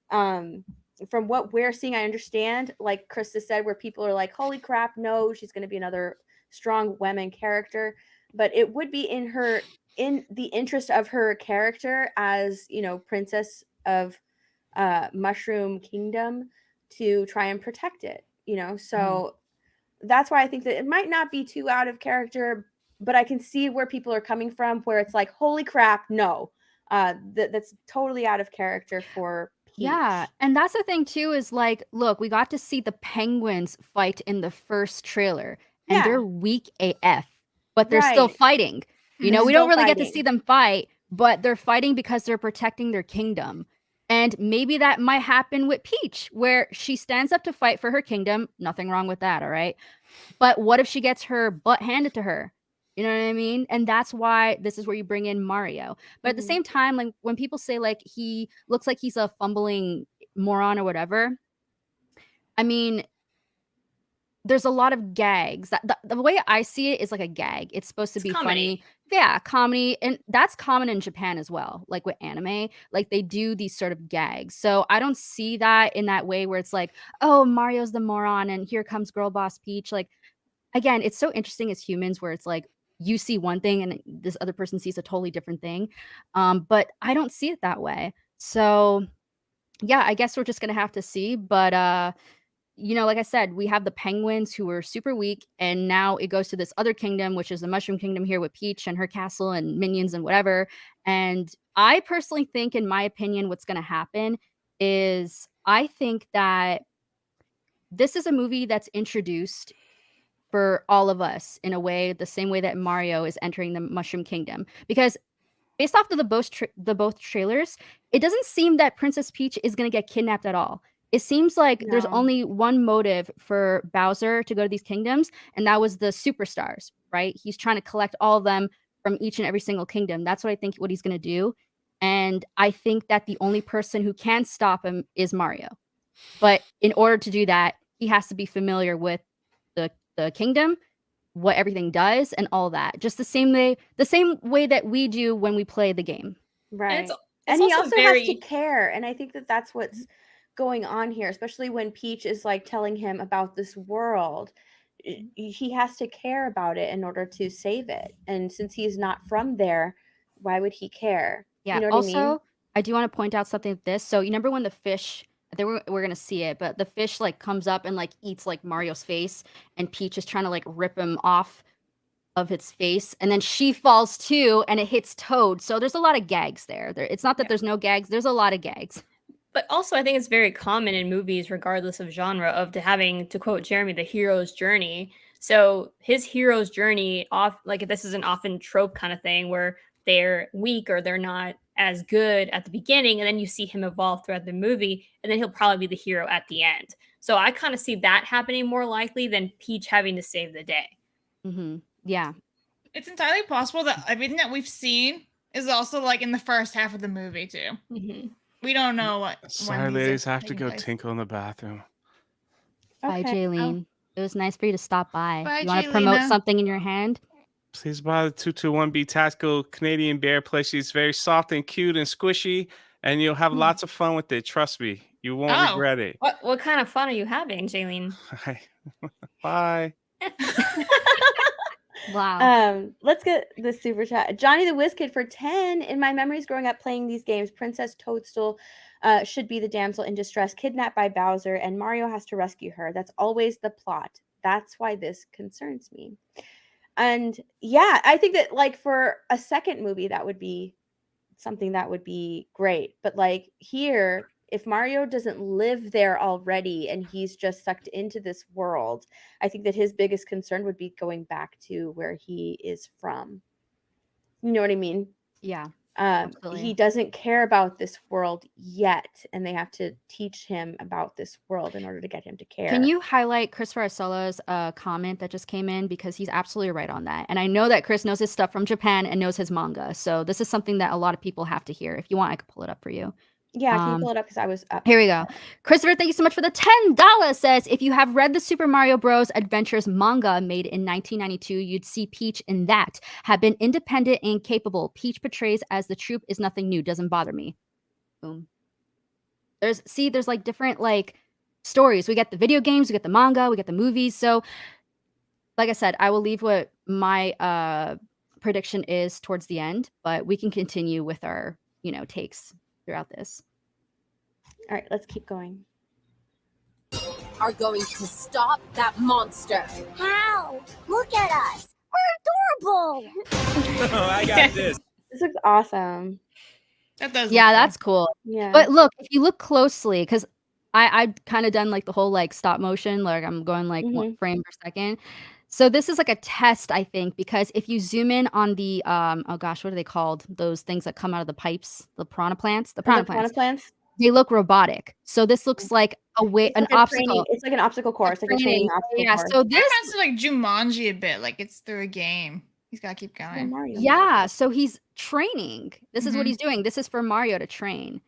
from what we're seeing, I understand, like Krista said, where people are like, holy crap, no, she's going to be another strong women character. But it would be in the interest of her character as, princess of Mushroom Kingdom, to try and protect it, so that's why I think that it might not be too out of character, but I can see where people are coming from, where it's like, holy crap, no, that's totally out of character for Peach. Yeah, and that's the thing too, is like, look, we got to see the penguins fight in the first trailer, and they're weak AF, but they're still Right. fighting. We They're don't still really get to fighting. see them fight, but they're fighting because they're protecting their kingdom. And maybe that might happen with Peach, where she stands up to fight for her kingdom. Nothing wrong with that, all right? But what if she gets her butt handed to her? You know what I mean? And that's why this is where you bring in Mario. But at the Mhm. same time, like when people say like he looks like he's a fumbling moron or whatever, I mean, there's a lot of gags. The way I see it is like a gag. It's supposed to It's be comedy. funny. Yeah, comedy. And that's common in Japan as well. Like with anime, like they do these sort of gags. So I don't see that in that way where it's like, oh, Mario's the moron and here comes girl boss Peach. Like, again, it's so interesting as humans where it's like you see one thing and this other person sees a totally different thing. But I don't see it that way. So yeah, I guess we're just gonna have to see. But like I said, we have the penguins who were super weak, and now it goes to this other kingdom, which is the Mushroom Kingdom here with Peach and her castle and minions and whatever. And I personally think, in my opinion, what's going to happen is I think that this is a movie that's introduced for all of us in a way, the same way that Mario is entering the Mushroom Kingdom. Because based off of the both trailers, it doesn't seem that Princess Peach is going to get kidnapped at all. It seems like there's No. only one motive for Bowser to go to these kingdoms, and that was the superstars, right? He's trying to collect all of them from each and every single kingdom. That's what I think what he's going to do. And I think that the only person who can stop him is Mario. But in order to do that, he has to be familiar with the kingdom, what everything does, and all that. Just the same way that we do when we play the game. Right. it's And he also also has to very care, and I think that that's what's going on here, especially when Peach is like telling him about this world. He has to care about it in order to save it. And since he's not from there, why would he care? Yeah. You know what I mean? Also, I do want to point out something with this. So you remember when the fish, I think we're gonna see it, but the fish like comes up and like eats like Mario's face, and Peach is trying to like rip him off of its face, and then she falls too, and it hits Toad. So there's a lot of gags there. It's not that Yeah. there's no gags. There's a lot of gags. But also, I think it's very common in movies, regardless of genre, of having, to quote Jeremy, the hero's journey. So his hero's journey, off like this is an often trope kind of thing where they're weak or they're not as good at the beginning, and then you see him evolve throughout the movie, and then he'll probably be the hero at the end. So I kind of see that happening more likely than Peach having to save the day. Mm-hmm. Yeah. It's entirely possible that everything that we've seen is also like in the first half of the movie too. Mm-hmm. We don't know what. Sorry, when these are ladies, I have to taking go place. tinkle in the bathroom. Bye, Okay. Jaylene. It was nice for you to stop by. Bye, You want to promote Jaylena. something in your hand? Please buy the 221B Tactical Canadian Bear plushie. It's very soft and cute and squishy, and you'll have lots of fun with it. Trust me, you won't Oh. regret it. What kind of fun are you having, Jaylene? Bye. Wow. Let's get the super chat. Johnny the Whiz Kid for 10. In my memories growing up playing these games, Princess Toadstool should be the damsel in distress kidnapped by Bowser, and Mario has to rescue her. That's always the plot. That's why this concerns me. And yeah, I think that like for a second movie, that would be something that would be great. But like here, if Mario doesn't live there already and he's just sucked into this world, I think that his biggest concern would be going back to where he is from. You know what I mean? Yeah. He Absolutely. doesn't care about this world yet, and they have to teach him about this world in order to get him to care. Can you highlight Chris Arcelo's comment that just came in, because he's absolutely right on that. And I know that Chris knows his stuff from Japan and knows his manga. So this is something that a lot of people have to hear. If you want, I could pull it up for you. Yeah, can you pull it up because I was up. Here we go. Christopher, thank you so much for the $10. Says, if you have read the Super Mario Bros. Adventures manga made in 1992, you'd see Peach in that. Have been independent and capable. Peach portrays as the troop is nothing new. Doesn't bother me. Boom. There's like different like stories. We get the video games, we get the manga, we get the movies. So like I said, I will leave what my prediction is towards the end, but we can continue with our, takes throughout this. All right, let's keep going. Are going to stop that monster. How? Look at us. We're adorable. I got this. This looks awesome. That does. Yeah, look that's cool. Yeah. But look, if you look closely, because I kind of done like the whole like stop motion, like I'm going like one frame per second. So this is like a test, I think, because if you zoom in on the oh gosh, what are they called? Those things that come out of the pipes, the piranha plants, plants. They look robotic. So this looks like a way, It's an like a obstacle. training- it's like an obstacle course, like a training obstacle Yeah. course. So This this sounds like Jumanji a bit, like it's through a game. He's got to keep For going. Mario. Yeah, so he's training. This is what he's doing. This is for Mario to train.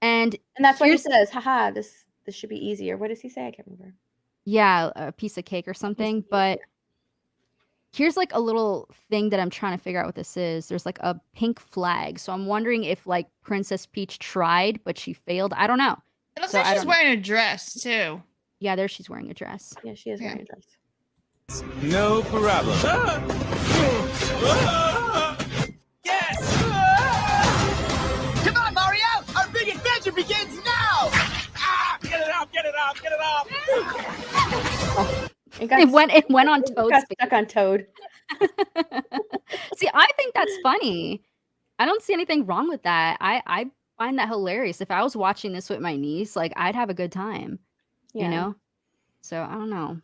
And that's why he here's says, haha, this should be easier. What does he say? I can't remember. yeah, a piece of cake or something. But here's like a little thing that I'm trying to figure out what this is. There's like a pink flag. So I'm wondering if like Princess Peach tried, but she failed. I don't know. It looks So like I she's don't know. wearing a dress too. Yeah, there she's wearing a dress. Yeah, she is wearing a dress. No problem. Yes! Come on, Mario! Our big adventure begins now! Get it off! Get it off! Get it off! It went on Toad's got face. stuck on Toad. See, I think that's funny. I don't see anything wrong with that. I find that hilarious. If I was watching this with my niece, like I'd have a good time. Yeah. You know? So I don't know.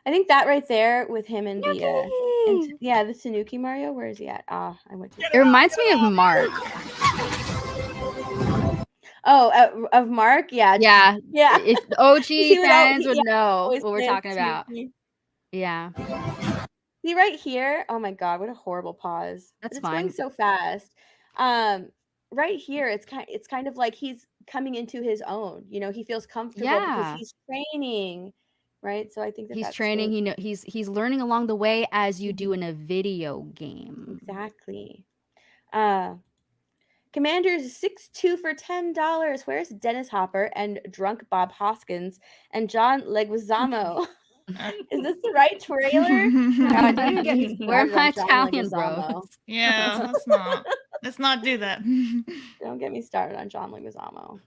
I think that right there with him and the the Tanuki Mario. Where is he at? I went to. It reminds me of Mark. Oh, of Mark, yeah. Yeah. If the OG He would fans al- would know always what we're say talking about. Tanuki. Yeah. See right here. Oh my god, what a horrible pause. That's It's going fine. so fast. Right here, it's kind of like he's coming into his own. You know, he feels comfortable Yeah. because he's training, right? So I think He's that's training. really- He's learning along the way as you do in a video game. Exactly. Commander's 6-2 for $10. Where's Dennis Hopper and drunk Bob Hoskins and John Leguizamo? Is this the right trailer? God, don't even get me Where are started my on John Italian Leguizamo. bros? Yeah, let's not do that. Don't get me started on John Leguizamo.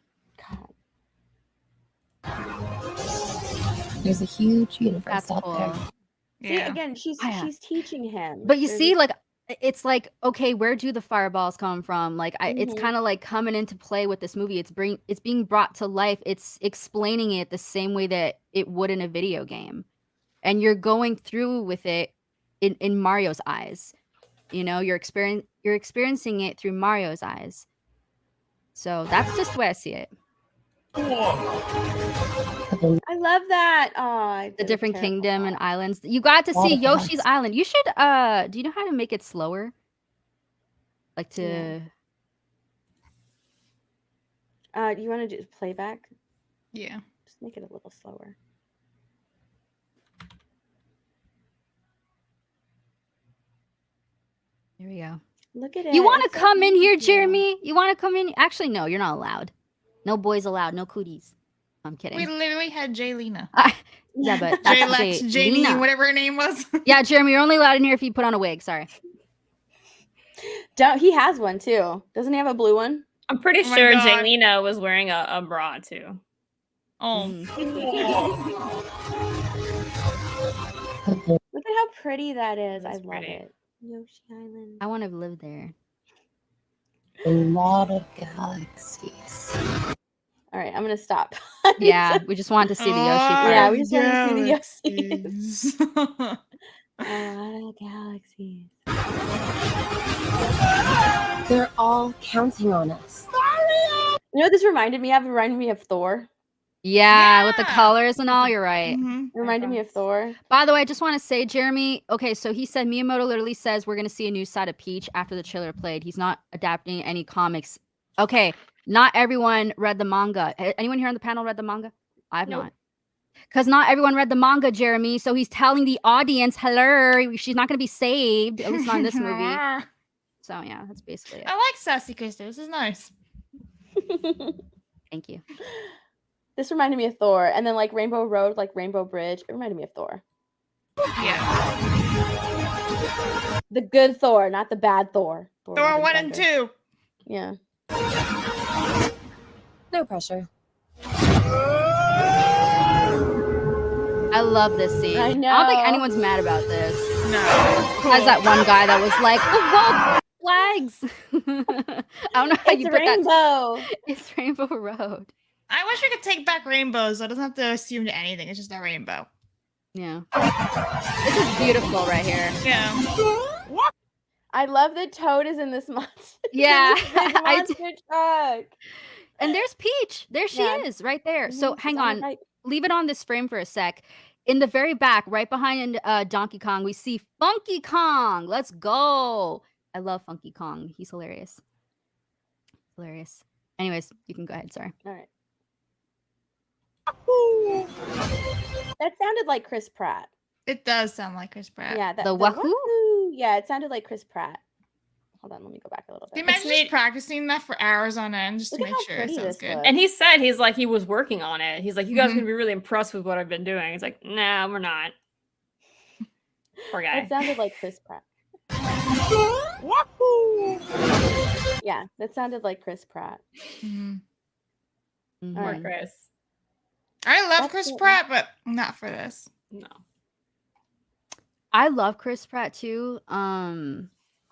There's a huge universe That's out cool. there. See, again, she's teaching him. But you There's see, like, it's like, okay, where do the fireballs come from? Like, it's Mhm. kind of like coming into play with this movie. It's being brought to life. It's explaining it the same way that it would in a video game, and you're going through with it in Mario's eyes. You know, you're experiencing it through Mario's eyes. So that's just the way I see it. I love that. Oh, The different kingdom and islands. You got to see Yoshi's Island. You should do you know how to make it slower? Like to you want to do playback? Yeah. Just make it a little slower. There we go. Look at it. You want It's to so come in here, beautiful. Jeremy? You want to come in? Actually, no, you're not allowed. No boys allowed. No cooties. I'm kidding. We literally had Jaylena. Yeah, but that's Jaylex, Janie, Lena. whatever her name was. Yeah, Jeremy, you're only allowed in here if you put on a wig. Sorry. He has one too. Doesn't he have a blue one? I'm pretty Oh my sure God. Jaylena was wearing a bra too. Oh. Look at how pretty that is. I love pretty. it. Yoshi Island. I want to live there. A lot of galaxies. All right, I'm gonna stop. Yeah, we just wanted to see the Yoshi part. Yeah, we just wanted to see the Yoshi. Galaxies. A lot of galaxies. They're all counting on us. You know what this reminded me of? It reminded me of Thor. Yeah, with the Yeah. colors and all, you're right. Mhm. It reminded me of Thor. By the way, I just want to say, Jeremy, okay, so he said Miyamoto literally says we're going to see a new side of Peach after the trailer played. He's not adapting any comics. Okay, not everyone read the manga. Anyone here on the panel read the manga? I have not. Because not everyone read the manga, Jeremy. So he's telling the audience, hello, she's not going to be saved, at least not in this movie. So yeah, that's basically it. I like Sassy Krista. This is nice. Thank you. This reminded me of Thor. And then like Rainbow Road, like Rainbow Bridge, it reminded me of Thor. Yeah. The good Thor, not the bad Thor. Thor was 1 and better. 2. Yeah. No pressure. I love this scene. I I don't think know. anyone's mad about this. No. Besides that one guy that was like, the world flags. I don't know how you It's put that. Rainbow. It's Rainbow Road. I wish we could take back rainbows, so it doesn't have to assume to anything. It's just a rainbow. Yeah. This is beautiful right here. Yeah. I love that Toad is in this monster. Yeah, Big I monster truck. And there's Peach. There she Yeah. is, right there. So Mhm, hang she's the on. right. Leave it on this frame for a sec. In the very back, right behind Donkey Kong, we see Funky Kong. Let's go. I love Funky Kong. He's hilarious. Hilarious. Anyways, you can go ahead. Sorry. All right. That sounded like Chris Pratt. It does sound like Chris Pratt. Yeah, The wahoo? Yeah, it sounded like Chris Pratt. Hold on, let me go back a little Can you bit. imagine just practicing that for hours on end just to Look at make how sure it pretty sounds this good? looks. And he said he was working on it. He's like, you guys are Mhm. gonna be really impressed with what I've been doing. He's like, nah, we're not. Poor guy. It sounded like Chris Pratt. Yeah, that sounded like Chris Pratt. Mhm. Mhm. All Poor right. Chris. I love That's Chris it. Pratt, but not for this. No. I love Chris Pratt too.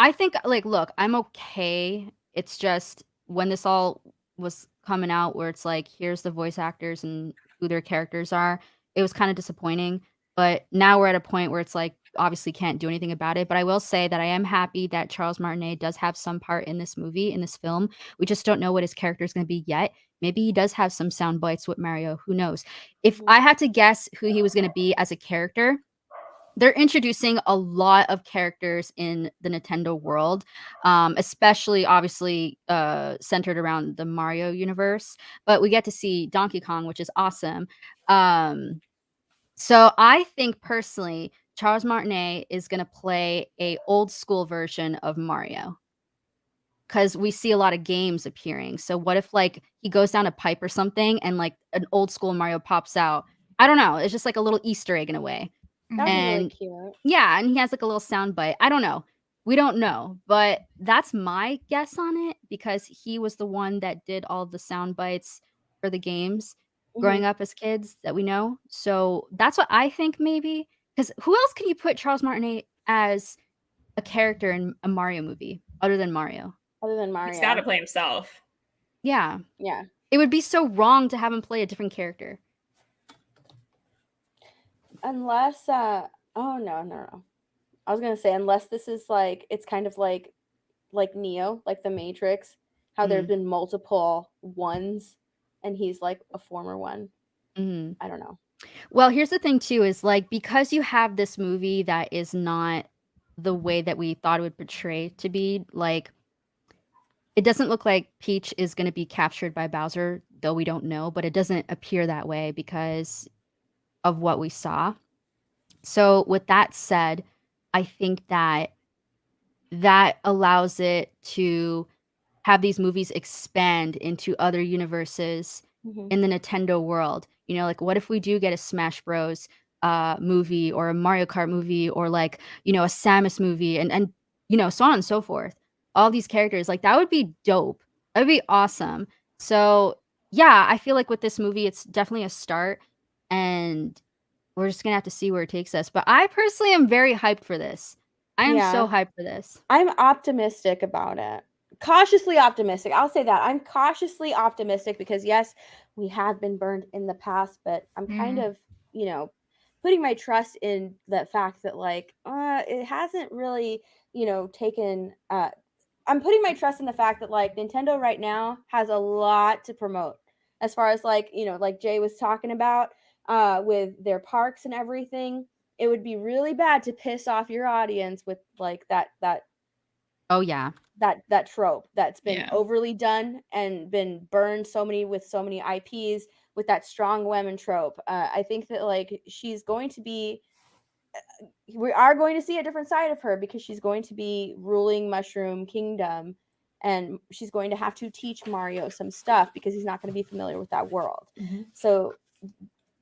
I think like look, I'm okay. It's just when this all was coming out where it's like here's the voice actors and who their characters are, it was kind of disappointing. But now we're at a point where it's like obviously can't do anything about it. But I will say that I am happy that Charles Martinet does have some part in this movie, in this film. We just don't know what his character is going to be yet. Maybe he does have some sound bites with Mario. Who knows? If Mhm. I had to guess who he was going to be as a character, they're introducing a lot of characters in the Nintendo world, especially obviously centered around the Mario universe. But we get to see Donkey Kong, which is awesome. So I think personally, Charles Martinet is going to play a old school version of Mario because we see a lot of games appearing. So what if like he goes down a pipe or something and like an old school Mario pops out? I don't know. It's just like a little Easter egg in a way. That would be really And cute. yeah, and he has like a little sound bite. I don't know. We don't know, but that's my guess on it because he was the one that did all the sound bites for the games growing up as kids that we know. So that's what I think maybe. Because who else can you put Charles Martinet as a character in a Mario movie other than Mario? Other than Mario. He's got to play himself. Yeah. Yeah. It would be so wrong to have him play a different character. Unless oh no. I was gonna say unless this is like it's kind of like Neo, like the Matrix, how there's been multiple ones and he's like a former one. Mhm. I don't know. Well, here's the thing too is like because you have this movie that is not the way that we thought it would portray to be, like it doesn't look like Peach is going to be captured by Bowser, though we don't know, but it doesn't appear that way because of what we saw. So with that said, I think that allows it to have these movies expand into other universes in the Nintendo world. You know, like what if we do get a Smash Bros movie or a Mario Kart movie or like, you know, a Samus movie and you know, so on and so forth. All these characters, like that would be dope. That would be awesome. So, yeah, I feel like with this movie it's definitely a start and we're just going to have to see where it takes us. But I personally am very hyped for this. I am so hyped for this. I'm optimistic about it. Cautiously optimistic. I'll say that. I'm cautiously optimistic because yes, we have been burned in the past, but I'm kind of, you know, putting my trust in the fact that like it hasn't really, you know, taken I'm putting my trust in the fact that like Nintendo right now has a lot to promote as far as like, you know, like Jay was talking about with their parks and everything. It would be really bad to piss off your audience with like that Oh yeah. that trope that's been overly done and been burned so many IPs with that strong women trope. I think that like she's going to be we are going to see a different side of her because she's going to be ruling Mushroom Kingdom and she's going to have to teach Mario some stuff because he's not going to be familiar with that world. So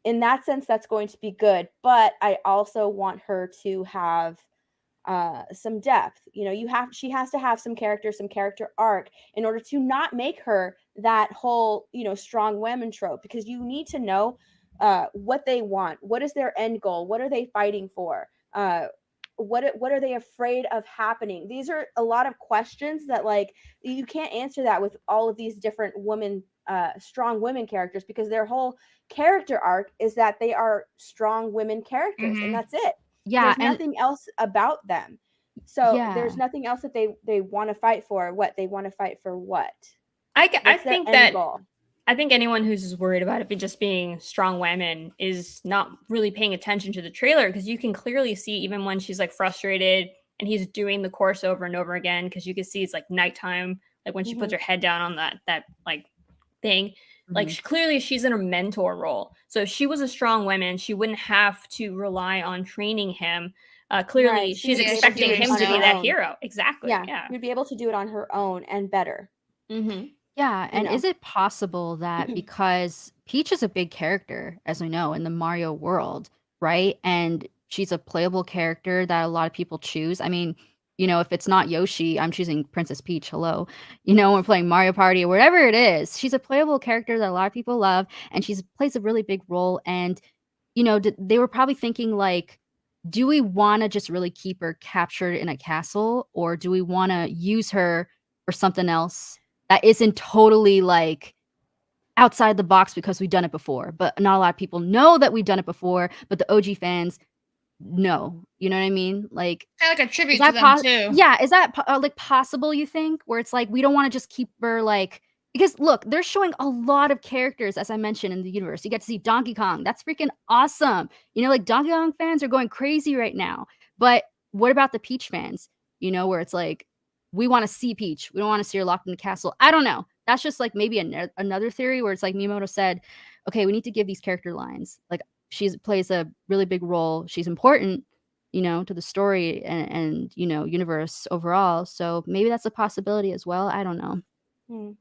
in that sense that's going to be good, but I also want her to have some depth. You know, she has to have some character arc in order to not make her that whole, you know, strong women trope because you need to know what they want. What is their end goal? What are they fighting for? What are they afraid of happening? These are a lot of questions that like you can't answer that with all of these different strong women characters because their whole character arc is that they are strong women characters and that's it. Yeah, there's nothing else about them. So there's nothing else that they want to fight for. What they want to fight for? What? I think that goal? I think anyone who's just worried about it just being strong women is not really paying attention to the trailer, because you can clearly see even when she's like frustrated and he's doing the course over and over again, because you can see it's like nighttime, like when she puts her head down on that like thing. Like clearly she's in a mentor role. So if she was a strong woman, she wouldn't have to rely on training him. Clearly Right, she she's would be able to expecting do it him on to be her that own. hero. Exactly. Yeah, Yeah. you'd be able to do it on her own and better. Yeah, and know. is it possible that because Peach is a big character, as we know, in the Mario world, right? And she's a playable character that a lot of people choose. I mean, if it's not Yoshi, I'm choosing Princess Peach. Hello. We're playing Mario Party or whatever it is. She's a playable character that a lot of people love, and she plays a really big role. And, they were probably thinking, like, do we want to just really keep her captured in a castle, or do we want to use her for something else that isn't totally like outside the box because we've done it before? But not a lot of people know that we've done it before, but the OG fans know. You know what I mean? Like, Kind of like a is tribute to that them too. yeah, is that like possible, you think? Where it's like we don't want to just keep her like, because look, they're showing a lot of characters, as I mentioned, in the universe. You get to see Donkey Kong. That's freaking awesome. Like Donkey Kong fans are going crazy right now. But what about the Peach fans? Where it's like, we want to see Peach. We don't want to see her locked in the castle. I don't know. That's just like maybe another theory where it's like Miyamoto said, okay, we need to give these character lines. Like, she plays a really big role. She's important, to the story and universe overall. So maybe that's a possibility as well. I don't know.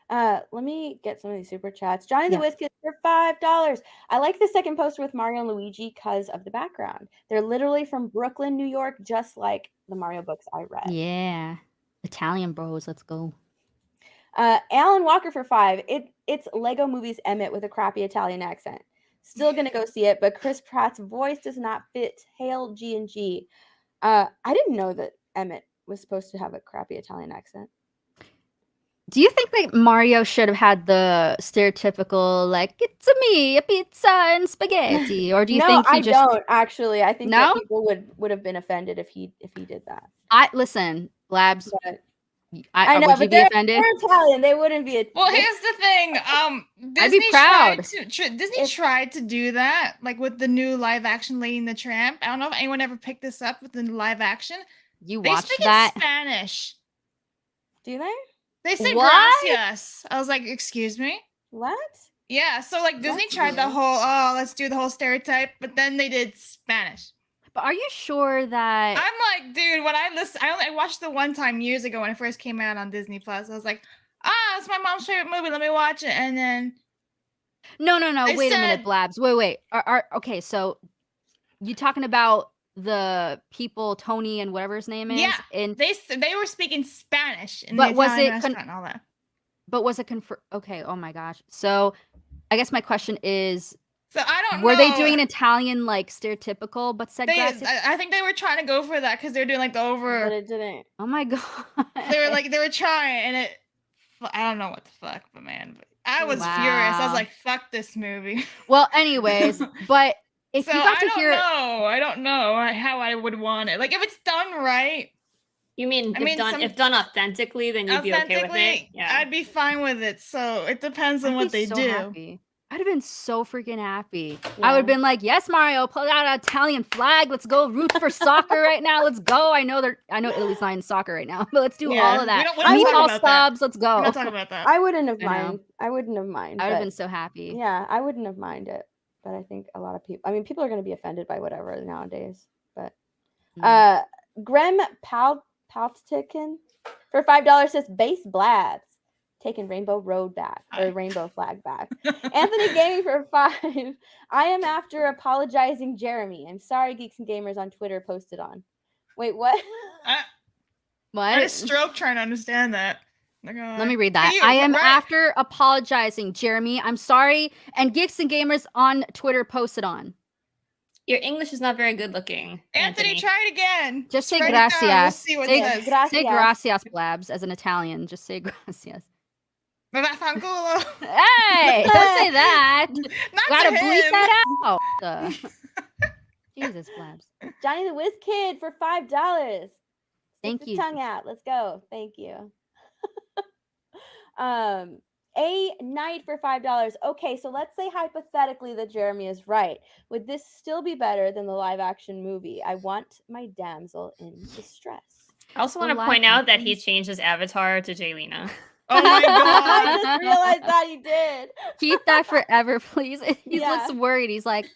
Let me get some of these super chats. Johnny the Yeah. Whiskey for $5. I like the second poster with Mario and Luigi because of the background. They're literally from Brooklyn, New York, just like the Mario books I read. Yeah. Italian bros, let's go. Alan Walker for $5. It's Lego Movies Emmett with a crappy Italian accent. Still gonna go see it, but Chris Pratt's voice does not fit. Hail G&G. I didn't know that Emmett was supposed to have a crappy Italian accent. Do you think that Mario should have had the stereotypical, like, it's me, a pizza and spaghetti? Or do you think he just... don't actually. I think that people would have been offended if he did that. Listen, Blabs. But I know, would but you be offended? They're Italian. They wouldn't be. Well, here's the thing. Disney I'd be proud. Disney tried to do that, like with the new live action Lady and the Tramp. I don't know if anyone ever picked this up with the live action. You they watched speak that? in Spanish. Do they? They say What? gracias. I was like, excuse me? What? Yeah, so like Disney tried the whole, let's do the whole stereotype, but then they did Spanish. But are you sure that... I'm like, dude, when I watched the one time years ago when it first came out on Disney Plus. I was like, it's my mom's favorite movie. Let me watch it. And then No. Wait a minute, Blabs. Wait. Okay, so you talking about the people, Tony and whatever his name is? Yeah, and they were speaking Spanish in but the was Italian it restaurant and all that. But was it confirmed? Okay, oh my gosh. So I guess my question is, so I don't know. Were they doing an Italian, like, stereotypical, but said gracias? I think they were trying to go for that because they're doing like the over. But it didn't. Oh my god. They were trying, and I don't know what the fuck, but man, I was furious. I was like, fuck this movie. Well, anyways, but if you got to hear, I don't know how I would want it. Like if it's done right. You mean, if done authentically, then you'd be okay with it? Yeah. I'd be fine with it. So it depends on what they do. Happy. I'd have been so freaking happy. Yeah. I would have been like, yes, Mario, pull out an Italian flag. Let's go root for soccer right now. Let's go. I know Italy's not in soccer right now, but let's do all of that. Meatball subs, let's go. We're not talking about that. I wouldn't have minded. I wouldn't have minded. I would have been so happy. Yeah, I wouldn't have minded. But I think a lot of people, people are going to be offended by whatever nowadays. But Grem Palptikin for $5 says base Blabs. Taking Rainbow Road back, or Rainbow Flag back. Anthony Gaming for $5. I am after apologizing Jeremy. I'm sorry, Geeks and Gamers on Twitter posted on. Wait, what? What? I had a stroke trying to understand that. Let me read that. I am after apologizing, Jeremy. I'm sorry. And Geeks and Gamers on Twitter posted on. Your English is not very good looking. Anthony, try it again. Just say gracias. We'll see what it says. Say gracias, Blabs, as an Italian. Just say gracias. Hey, don't say that. Gotta bleep that out. Jesus, Blabs. Johnny the Whiz Kid for $5. Thank you. Tongue out. Let's go. Thank you. A knight for $5. Okay, so let's say hypothetically that Jeremy is right. Would this still be better than the live action movie? I want my damsel in distress. I also The want to live point out that action? he changed his avatar to Jaylena. Oh my I god. just realized that he did. Keep that forever, please. He Yeah. looks worried. He's like,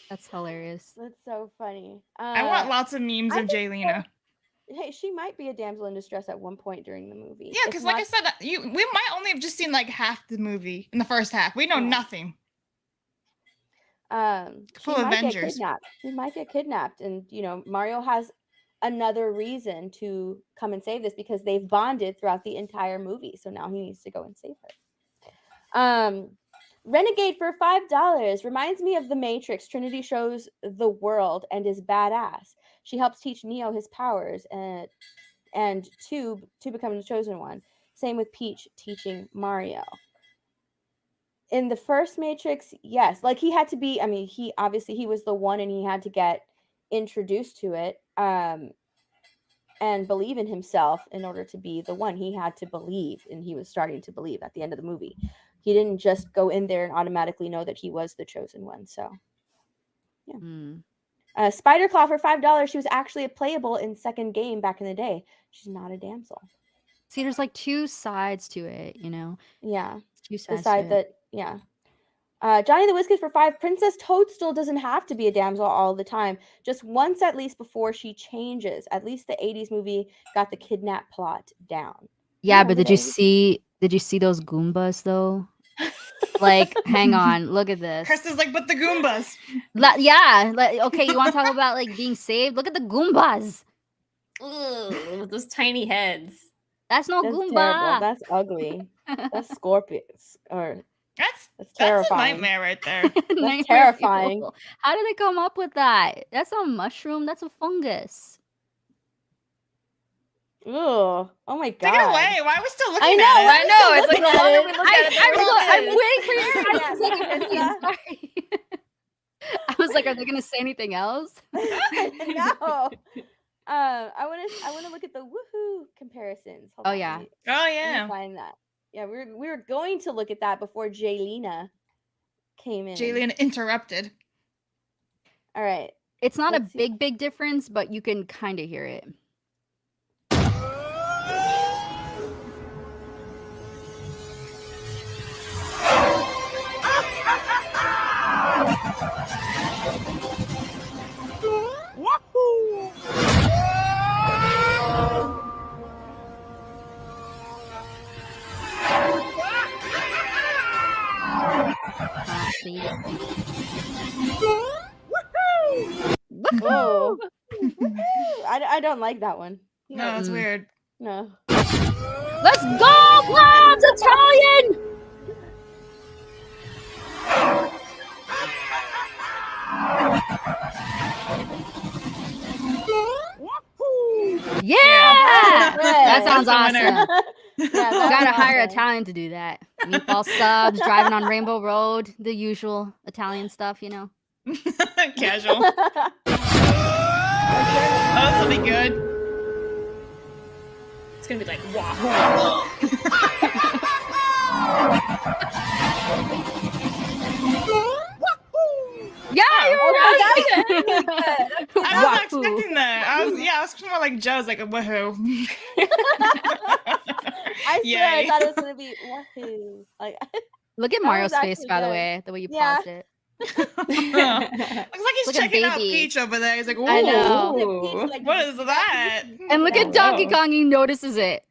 that's hilarious. That's so funny. I want lots of memes I of think Jaylena. Hey, she might be a damsel in distress at one point during the movie. Yeah, because like I said, we might only have just seen like half the movie in the first half. We know Yeah. nothing. She Full might get Avengers. kidnapped. She might get kidnapped, and Mario has another reason to come and save this because they've bonded throughout the entire movie. So now he needs to go and save her. Renegade for $5 reminds me of The Matrix. Trinity shows the world and is badass. She helps teach Neo his powers and to become the chosen one. Same with Peach teaching Mario. In the first Matrix, yes, like he had to be. I mean, he was the one, and he had to get introduced to it and believe in himself in order to be the one. He had to believe, and he was starting to believe at the end of the movie. He didn't just go in there and automatically know that he was the chosen one. So, yeah. Spider-Claw for $5. She was actually a playable in second game back in the day. She's not a damsel. See, there's like two sides to it, Yeah. Two The sides side to it. that, yeah. Johnny the Whiskers for $5. Princess Toadstool doesn't have to be a damsel all the time. Just once at least before she changes. At least the 80s movie got the kidnap plot down. Yeah, but Remember did you the 80s? see those Goombas though? Like, hang on, look at this. Chris is like, but the Goombas. Okay, you want to talk about like being saved? Look at the Goombas. Ugh, with those tiny heads. That's no That's Goomba. terrible. That's ugly. That's scorpions. That's terrifying. That's a nightmare right there. That's terrifying. fuel. How did they come up with that? That's not a mushroom. That's a fungus. Ugh. Oh my god. Take it away. Why are we still looking I know. at it? I know. It's like the longer we look at it, the I'm worse waiting for your Yeah, eyes to take it. yeah. Sorry. I was like, are they gonna say anything else? No. I want to look at the woohoo comparisons. Hold Oh, on, yeah. let me Yeah. find that. Yeah, we were going to look at that before Jaylena came in. Jaylene interrupted. All right. It's not Let's a see. big difference, but you can kind of hear it. See? Whoa. I don't like that one. No, that's weird. No. Let's go, Blobs! Italian! Yeah! That sounds That's the winner. awesome. Yeah, You that's gotta hire awesome. Italian to do that. Meatball subs, driving on Rainbow Road, the usual Italian stuff, Casual. Oh, this will be good. It's gonna be like, wow. Yeah, you're right. I was not expecting that. I was more like Joe's, like a woohoo. I swear I Yay. thought it was gonna be woohoo. Like Look at That Mario's was face, actually by the good. way, the way you Yeah. paused it. Looks like he's Look at checking out baby. Peach over there. He's like, I know. "Ooh, what is that?" And look at Donkey Kong, he notices it.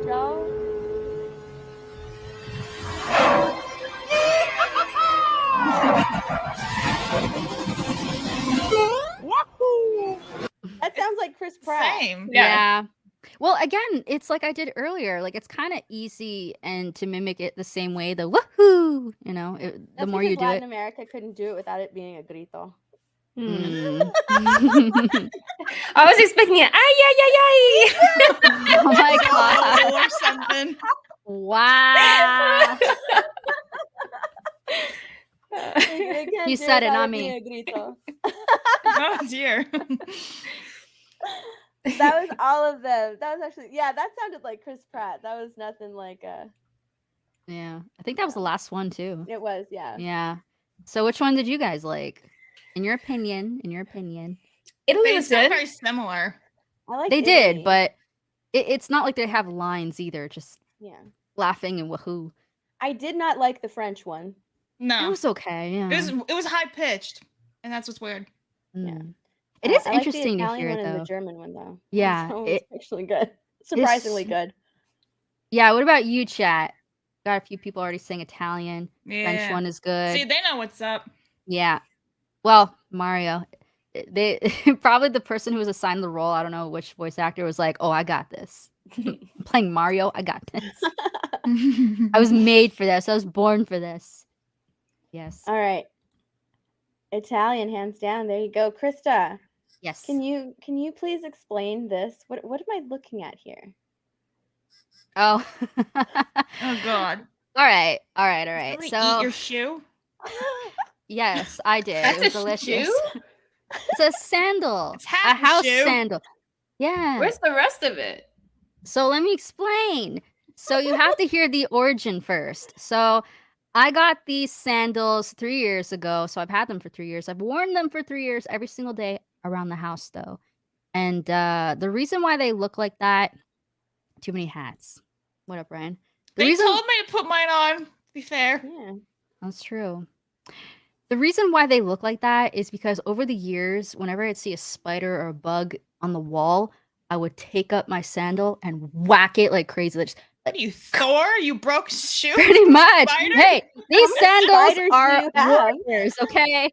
Joe. That sounds like Chris Pratt. Same. Yeah. Well, again, it's like I did earlier. Like it's kind of easy and to mimic it the same way. The woohoo, the That's more you because do Latin it. America couldn't do it without it being a grito. Mm. I was expecting it. Ay, ay, ay, ay. Oh my god! Oh, or something. Wow. They can't You do said it, without not being me. a grito. Oh dear. That was all of them. That was actually, yeah, that sounded like Chris Pratt. That was nothing like Yeah, I think that was the last one too. it was, yeah. Yeah. So which one did you guys like? In your opinion, Italy They was sound good. very similar. I like they Italy. did, but it's not like they have lines either. Just yeah. laughing and wahoo. I did not like the French one. No, It was okay. Yeah. it was high pitched, and that's what's weird. Mm. It is I like interesting the to Italian hear one it and though. the German one though. Yeah, That one was actually good. Surprisingly good. Yeah. What about you, chat? Got a few people already saying Italian. French Yeah. one is good. See, they know what's up. Yeah. Well, Mario, they probably the person who was assigned the role. I don't know which voice actor was like, "Oh, I got this. I'm playing Mario. I got this. I was made for this. I was born for this." Yes. All right. Italian, hands down. There you go, Krista. Yes. Can you please explain this? What am I looking at here? Oh. Oh God. All right. Really So eat your shoe? yes, I did. That's It was a delicious. shoe? It's a sandal. It's half a a house shoe. sandal. Yeah. Where's the rest of it? So let me explain. So you have to hear the origin first. So I got these sandals 3 years ago. So I've had them for 3 years. I've worn them for 3 years every single day around the house though. And the reason why they look like that, too many hats. What up, Ryan? They told me to put mine on. To be fair. Yeah. That's true. The reason why they look like that is because over the years, whenever I'd see a spider or a bug on the wall, I would take up my sandal and whack it like crazy. Just, What are you, Thor? You broke shoe? pretty much. Spider? Hey, these sandals spiders are do you have? warriors, okay?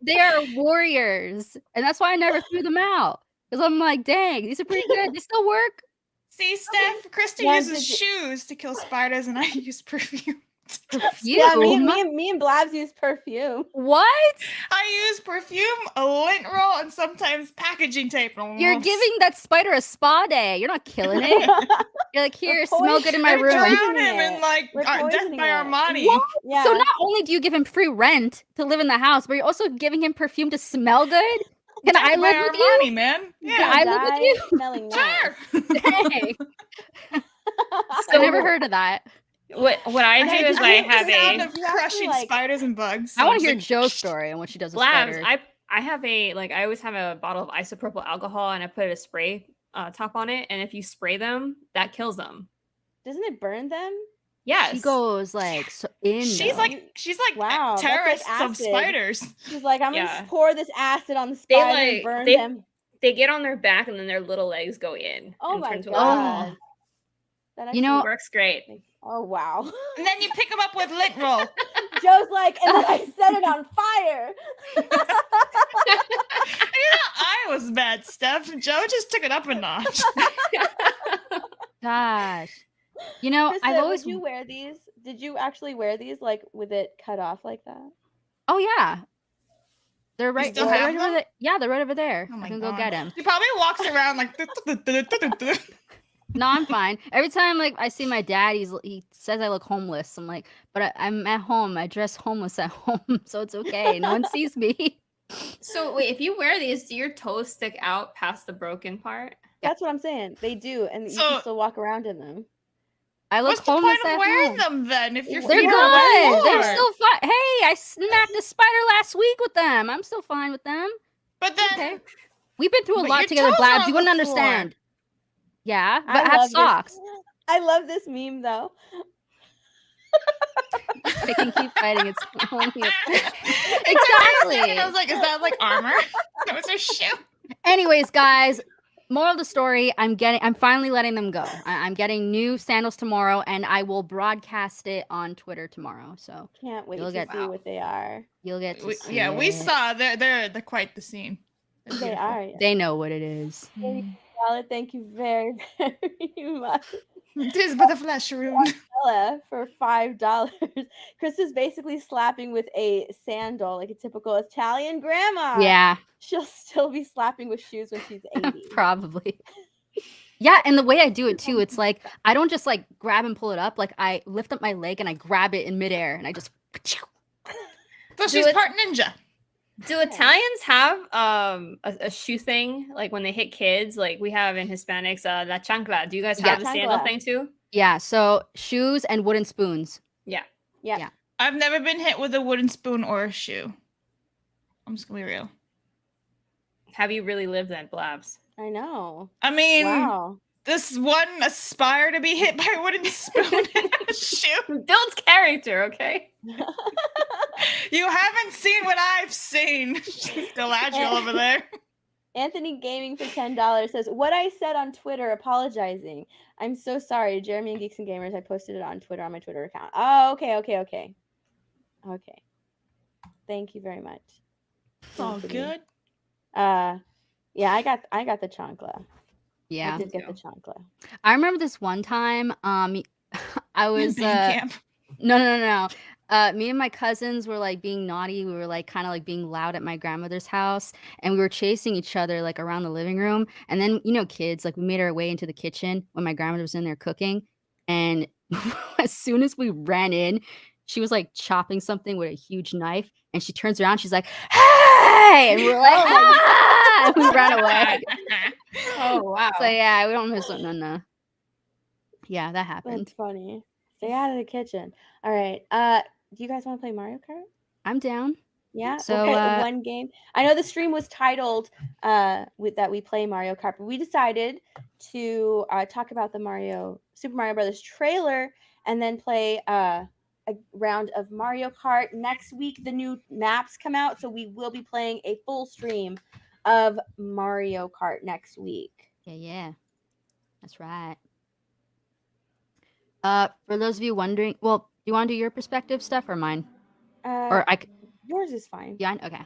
They are warriors. And that's why I never threw them out. Because I'm like, dang, these are pretty good. They still work. See, Steph, Krista Yeah, uses did you- shoes to kill spiders, and I use perfume. Yeah, me Perfume? and Blabs use perfume. What? I use perfume, a lint roll, and sometimes packaging tape. You're giving that spider a spa day. You're not killing it. You're like, here, smell good in my I room. drown him it. in like We're Death poisoning by it. Armani. What? Yeah. So not only do you give him free rent to live in the house, but you're also giving him perfume to smell good? Can Death I by live with Armani, you? man. Can Yeah. I live with you? Smelling nice. Sure. Dang. I So never heard of that. What I do is I have the sound a of You have to, crushing like- spiders and bugs. I so want it's to hear like, Joe's story on what she does with Blabs. spiders. I have a I always have a bottle of isopropyl alcohol and I put a spray top on it, and if you spray them, that kills them. Doesn't it burn them? Yes. She goes like so in. She's though. like Wow, that's like terrorists of acid. spiders. She's like, I'm Yeah. gonna pour this acid on the They, spider like, and burn they- them. They get on their back and then their little legs go in. Oh and my turn to a god. ball. That You know- It works great. oh wow. And then you pick them up with lint roll. Joe's like, and then I set it on fire. I was bad, Steph. Joe just took it up a notch. Gosh. You know, Krista, I've always. would you wear these? Did you actually wear these like with it cut off like that? Oh yeah. They're right. still they're have right over them? there. Yeah, they're right over there. Oh I my can God. go get them. He probably walks around like. No, I'm fine. Every time like I see my dad, he says I look homeless. I'm like, but I'm at home. I dress homeless at home, so it's okay. No one sees me. So wait, if you wear these, do your toes stick out past the broken part? That's what I'm saying. They do, and you So- can still walk around in them. I look What's the homeless point of at wearing home. them then? If your They're feet good. are on the They're floor? still fine. Hey, I smacked a spider last week with them. I'm still fine with them. But then, Okay. We've been through a But lot your together, toes are Blabs. on You the wouldn't floor. understand. Yeah, but I love have this- socks. I love this meme though. I can keep fighting. It's only exactly. I was like, is that like armor? No, it's a shoe. Anyways, guys, moral of the story: I'm finally letting them go. I'm getting new sandals tomorrow, and I will broadcast it on Twitter tomorrow. So Can't wait You'll to get- see what they are. you'll get to see. Yeah, we it. saw. They're quite the scene. They're They beautiful. are. They know what it is. Valid. Thank you very, very much, Tis but the flesh wound. Ella, for $5. Chris is basically slapping with a sandal, like a typical Italian grandma. Yeah, She'll still be slapping with shoes when she's 80. probably. Yeah, and the way I do it too, it's like I don't just like grab and pull it up. Like I lift up my leg and I grab it in midair, and I just. So she's it- part ninja. Do Italians have a shoe thing like when they hit kids? Like we have in Hispanics, la chancla. Do you guys have Yeah. a sandal Chancla. thing too? Yeah, so shoes and wooden spoons. Yeah. Yeah. Yeah. I've never been hit with a wooden spoon or a shoe. I'm just gonna be real. Have you really lived that, Blabs? I know. I mean, Wow. does one aspire to be hit by a wooden spoon and a shoe? Builds character, okay? You haven't seen what I've seen. She's Galadriel over there. Anthony Gaming for $10 says, "What I said on Twitter, apologizing. I'm so sorry, Jeremy and Geeks and Gamers. I posted it on Twitter on my Twitter account." Oh, okay. Thank you very much. It's all Anthony. good. Yeah, I got the chancla. Yeah. I did get the chancla. I remember this one time, I was Band camp. No. Me and my cousins were like being naughty. We were like kind of like being loud at my grandmother's house, and we were chasing each other like around the living room. And then kids, like we made our way into the kitchen when my grandmother was in there cooking. And as soon as we ran in, she was like chopping something with a huge knife, and she turns around, she's like, "Hey!" And we're like, "Ah!" And we ran away. Oh wow. So yeah, we don't miss it. No. Yeah, that happened. That's funny. Stay out of the kitchen. All right. Do you guys want to play Mario Kart? I'm down. Yeah. So, okay, one game. I know the stream was titled with that we play Mario Kart, but we decided to talk about the Super Mario Brothers trailer and then play a round of Mario Kart. Next week the new maps come out, so we will be playing a full stream of Mario Kart next week. Yeah. That's right. For those of you wondering, well, do you want to do your perspective stuff or mine? Or I yours is fine. Yeah, okay.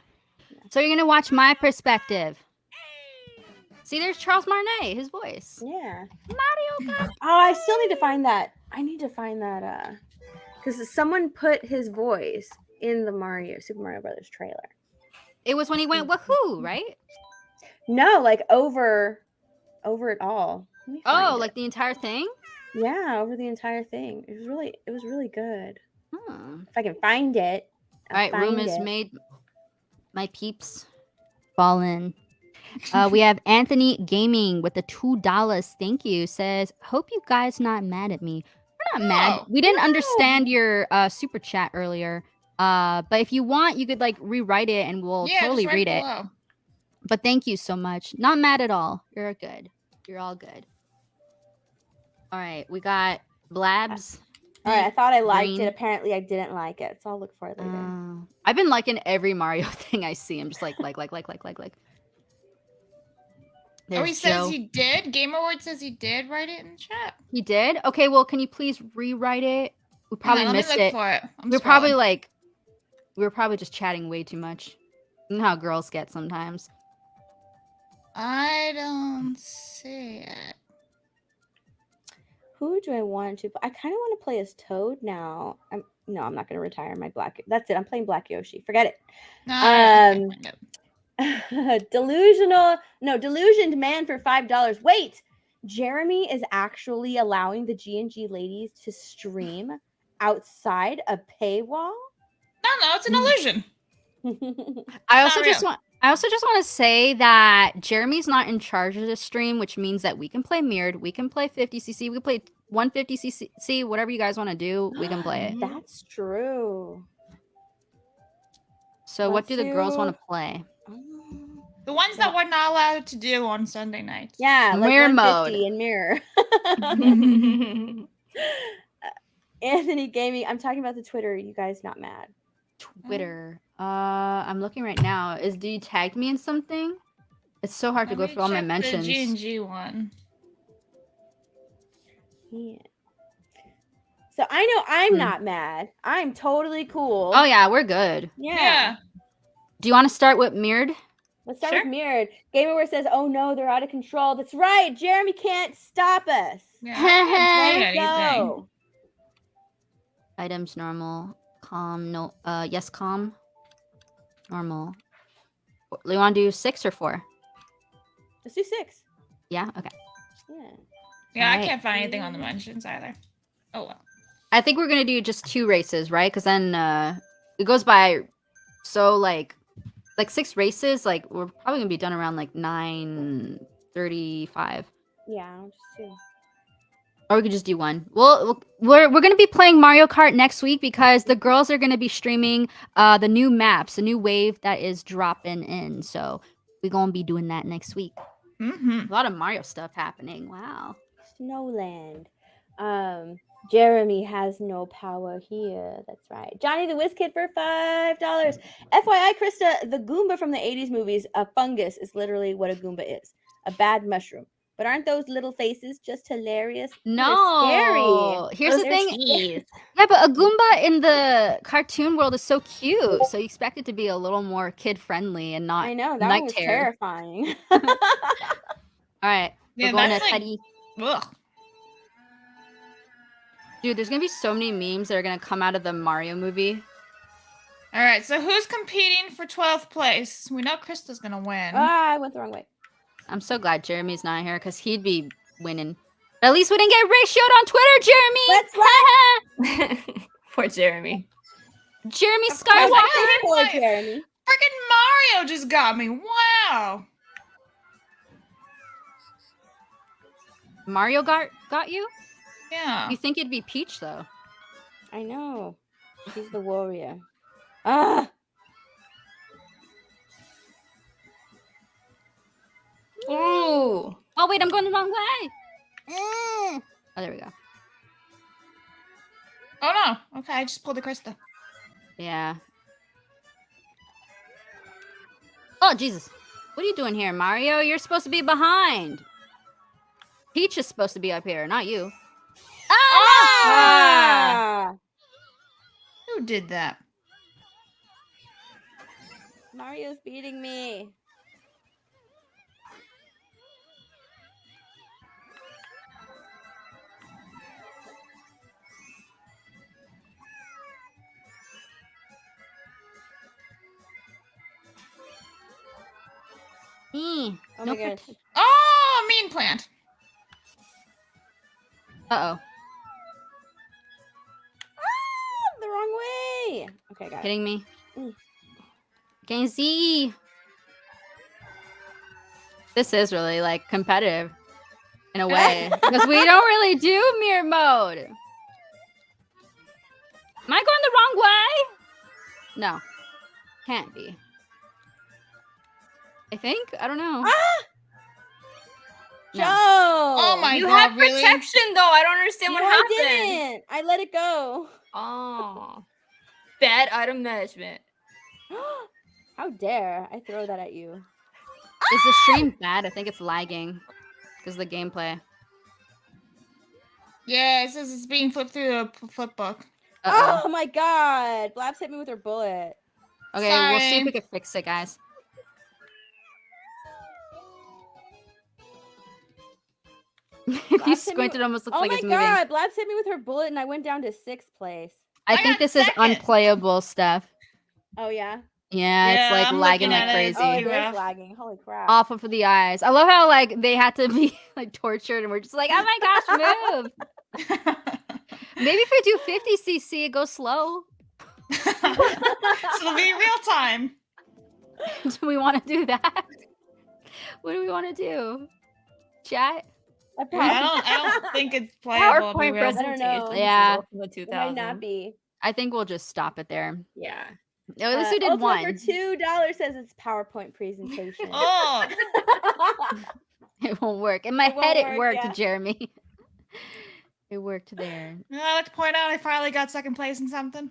So you're gonna watch my perspective. See, there's Charles Martinet, his voice. Yeah. Mario Kart. Oh, I still need to find that. I need to find that because someone put his voice in the Super Mario Brothers trailer. It was when he went woohoo, right? No, like over it all. Oh, like the entire thing? Yeah, over the entire thing. It was really good. Hmm. If I can find it. All right, room is made. My peeps, fall in. We have Anthony Gaming with the $2. Thank you. Says, hope you guys not mad at me. We're not mad. We didn't understand your super chat earlier. But if you want, you could like rewrite it and we'll totally read it. But thank you so much. Not mad at all. You're good. You're all good. All right, we got Blabs. All right, I thought I liked Green. it. Apparently, I didn't like it, so I'll look for it later. I've been liking every Mario thing I see. I'm just like. There's He says Joe. he did. Game Award says he did write it in the chat. He did? Okay, well, can you please rewrite it? We probably Let me missed look it. for it. I'm We were scrolling. probably just chatting way too much. You know how girls get sometimes. I don't see it. Who do I want to? I kind of want to play as Toad now. I'm not going to retire my Black. That's it. I'm playing Black Yoshi. Forget it. No, Delusioned man for $5. Wait, Jeremy is actually allowing the G&G ladies to stream outside a paywall? No, it's an illusion. I also just want to say that Jeremy's not in charge of the stream, which means that we can play Mirrored, we can play 50cc, we can play 150cc, whatever you guys want to do, we can play it. That's true. So what do the girls want to play? The ones that we're not allowed to do on Sunday nights. Yeah, like Mirror 150 in Mirror. Anthony Gaming, I'm talking about the Twitter. You guys not mad? Twitter. I'm looking right now. Do you tag me in something? It's so hard to go through all my mentions. The G&G one. Yeah. So I know I'm not mad. I'm totally cool. Oh yeah, we're good. Yeah. Do you want to start with Mirrored? Let's start with Mirrored. Gamerware says, "Oh no, they're out of control." That's right. Jeremy can't stop us. Yeah, I can't play anything. Go. Items normal. Calm. No. Yes, calm. Normal. You want to do 6 or 4? Let's do 6. Yeah. Okay. Yeah, Alright. I can't find anything on the mentions either. Oh well. I think we're gonna do just 2 races, right? Because then it goes by so like like 6 races. Like we're probably gonna be done around like 9:35. Yeah, just 2. Or we could just do 1. Well, we're gonna be playing Mario Kart next week because the girls are gonna be streaming the new maps, the new wave that is dropping in. So we're gonna be doing that next week. Mm-hmm. A lot of Mario stuff happening. Wow. Snowland. Jeremy has no power here. That's right. Johnny the Whiz Kid for $5. FYI, Krista, the Goomba from the 80s movies, a fungus is literally what a Goomba is. A bad mushroom. But aren't those little faces just hilarious? No. They're Here's scary. the thing. Jeez. Yeah, but a Goomba in the cartoon world is so cute. So you expect it to be a little more kid friendly and not I know, that night one was terror. terrifying. All right. Yeah, we're going to that's like- Teddy. Ugh. Dude, there's gonna be so many memes that are gonna come out of the Mario movie. All right, so who's competing for 12th place? We know Krista's gonna win. I went the wrong way. I'm so glad Jeremy's not here because he'd be winning. At least we didn't get ratioed on Twitter, Jeremy. That's right. Poor Jeremy. Jeremy Of course, Skywalker. Poor Like- Jeremy. Freaking Mario just got me. Wow. Mario got you? Yeah. You think it'd be Peach though? I know. She's the warrior. Ah. Ooh. Oh wait, I'm going the wrong way. Oh, there we go. Oh no. Okay, I just pulled the Krista. Yeah. Oh Jesus. What are you doing here, Mario? You're supposed to be behind. Peach is supposed to be up here, not you. Ah. Who did that? Mario's beating me. Oh Oh no my gosh. Oh, mean plant. Uh-oh. The wrong way. Okay, got it. Kidding me? Mm. Can't see. This is really like competitive in a way because we don't really do mirror mode. Am I going the wrong way? No, can't be. I think I don't know. Joe. No. Oh my You god, had really? protection though. I don't understand No, what I happened. didn't. I let it go. Oh. Bad item management. How dare I throw that at you? Is the stream bad? I think it's lagging because of the gameplay. Yeah, it says it's being flipped through the flip book. Uh-oh. Oh my god. Blabs hit me with her bullet. Okay, we'll see if Sorry. we can fix it, guys. If you Blabs hit me squint, it almost looks Oh like my it's moving. god. Blabs hit me with her bullet and I went down to 6th place. I I think got this is second. unplayable stuff. Oh yeah. Yeah, it's Yeah, like I'm lagging looking like at it. crazy. Oh, it too is rough. lagging. Holy crap. Awful for the eyes. I love how like they had to be like tortured and we're just like, oh my gosh, move. Maybe if we do 50cc, it goes slow. So it'll be real time. Do we want to do that? What do we want to do? Chat? I don't think it's playable. to be PowerPoint real. presentation. know. Yeah. It might not be. I think we'll just stop it there. Yeah. No, at least we did Ultimate one. for $2 says it's PowerPoint presentation. Oh, It won't work. In my It won't head, it work, worked, yeah. Jeremy. It worked there. I'd like to point out I finally got second place in something.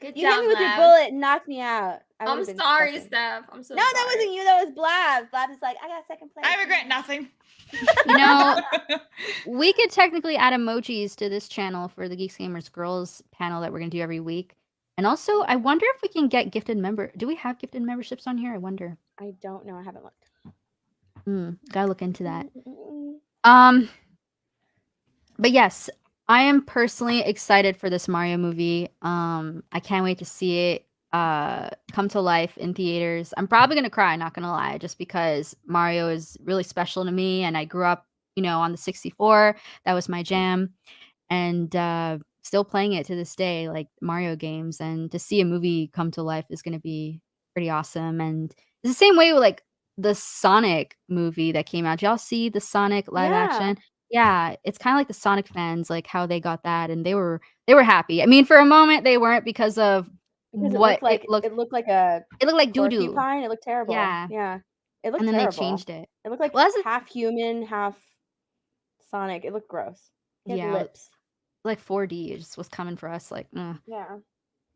Good You hit job, me with your Lab. bullet and knocked me out. I I'm would've been sorry, second. Steph. I'm so No, sorry. that wasn't you. That was Blab. Blab is like, I got second place. I regret nothing. You know, we could technically add emojis to this channel for the Geeks Gamers Girls panel that we're going to do every week. And also, I wonder if we can get gifted member. Do we have gifted memberships on here? I wonder. I don't know. I haven't looked. Gotta look into that. Mm-mm. But yes, I am personally excited for this Mario movie. I can't wait to see it come to life in theaters. I'm probably gonna cry, not gonna lie, just because Mario is really special to me, and I grew up, on the 64. That was my jam, and still playing it to this day, like Mario games. And to see a movie come to life is gonna be pretty awesome. And it's the same way with like the Sonic movie that came out. Did y'all see the Sonic live action? Yeah, it's kind of like the Sonic fans, like how they got that, and they were happy. I mean, for a moment they weren't because of Because what it it looked like a looked like doo doo. porcupine. It looked terrible. Yeah, Yeah. It looked and then they terrible. changed it. It looked like Well, that's half human, half Sonic. It looked gross. He had yeah, lips. like 4D. It just was coming for us, like. Yeah.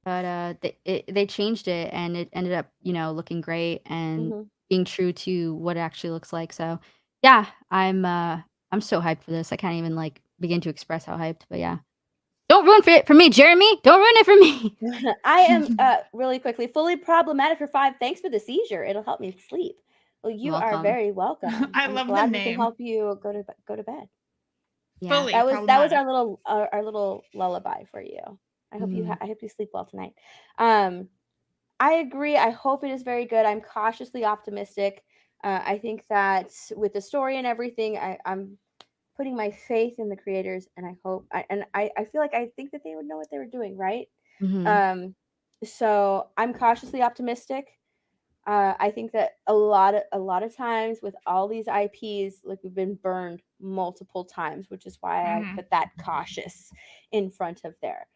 But they changed it, and it ended up, looking great and Mhm. being true to what it actually looks like. So, yeah, I'm so hyped for this. I can't even like begin to express how hyped. But yeah, don't ruin it for me, Jeremy. Don't ruin it for me. I am really quickly fully problematic for 5. Thanks for the seizure. It'll help me sleep. Well, you are Welcome. very welcome. I I'm love the glad we can name. help you go to bed. Yeah. Fully That was problematic. our little lullaby for you. I hope Mhm. I hope you sleep well tonight. I agree. I hope it is very good. I'm cautiously optimistic. I think that with the story and everything, I'm putting my faith in the creators, and I hope I feel like I think that they would know what they were doing, right? Mhm. So I'm cautiously optimistic. I think that a lot of times with all these IPs, like we've been burned multiple times, which is why I Mhm. put that cautious in front of there.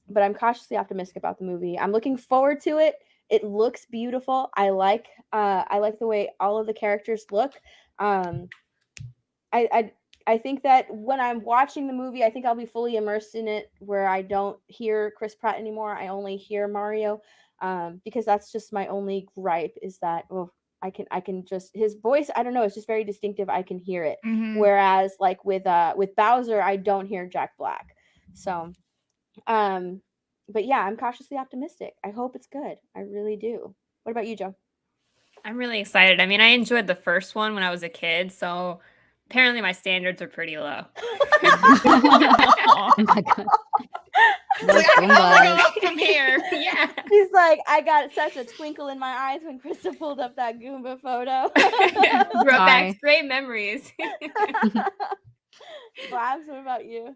But I'm cautiously optimistic about the movie. I'm looking forward to it. It looks beautiful. I like the way all of the characters look. I think that when I'm watching the movie, I think I'll be fully immersed in it, where I don't hear Chris Pratt anymore. I only hear Mario, because that's just my only gripe, is that I can just, his voice, I don't know, it's just very distinctive. I can hear it. Mhm. Whereas like with Bowser, I don't hear Jack Black. So, but yeah, I'm cautiously optimistic. I hope it's good. I really do. What about you, Joe? I'm really excited. I mean, I enjoyed the first one when I was a kid, so apparently my standards are pretty low. Oh my god. Those Like, I can only go Goombas. up from here. Yeah. He's like, I got such a twinkle in my eyes when Krista pulled up that Goomba photo. Brought back Sorry. great memories. Babs, what about you?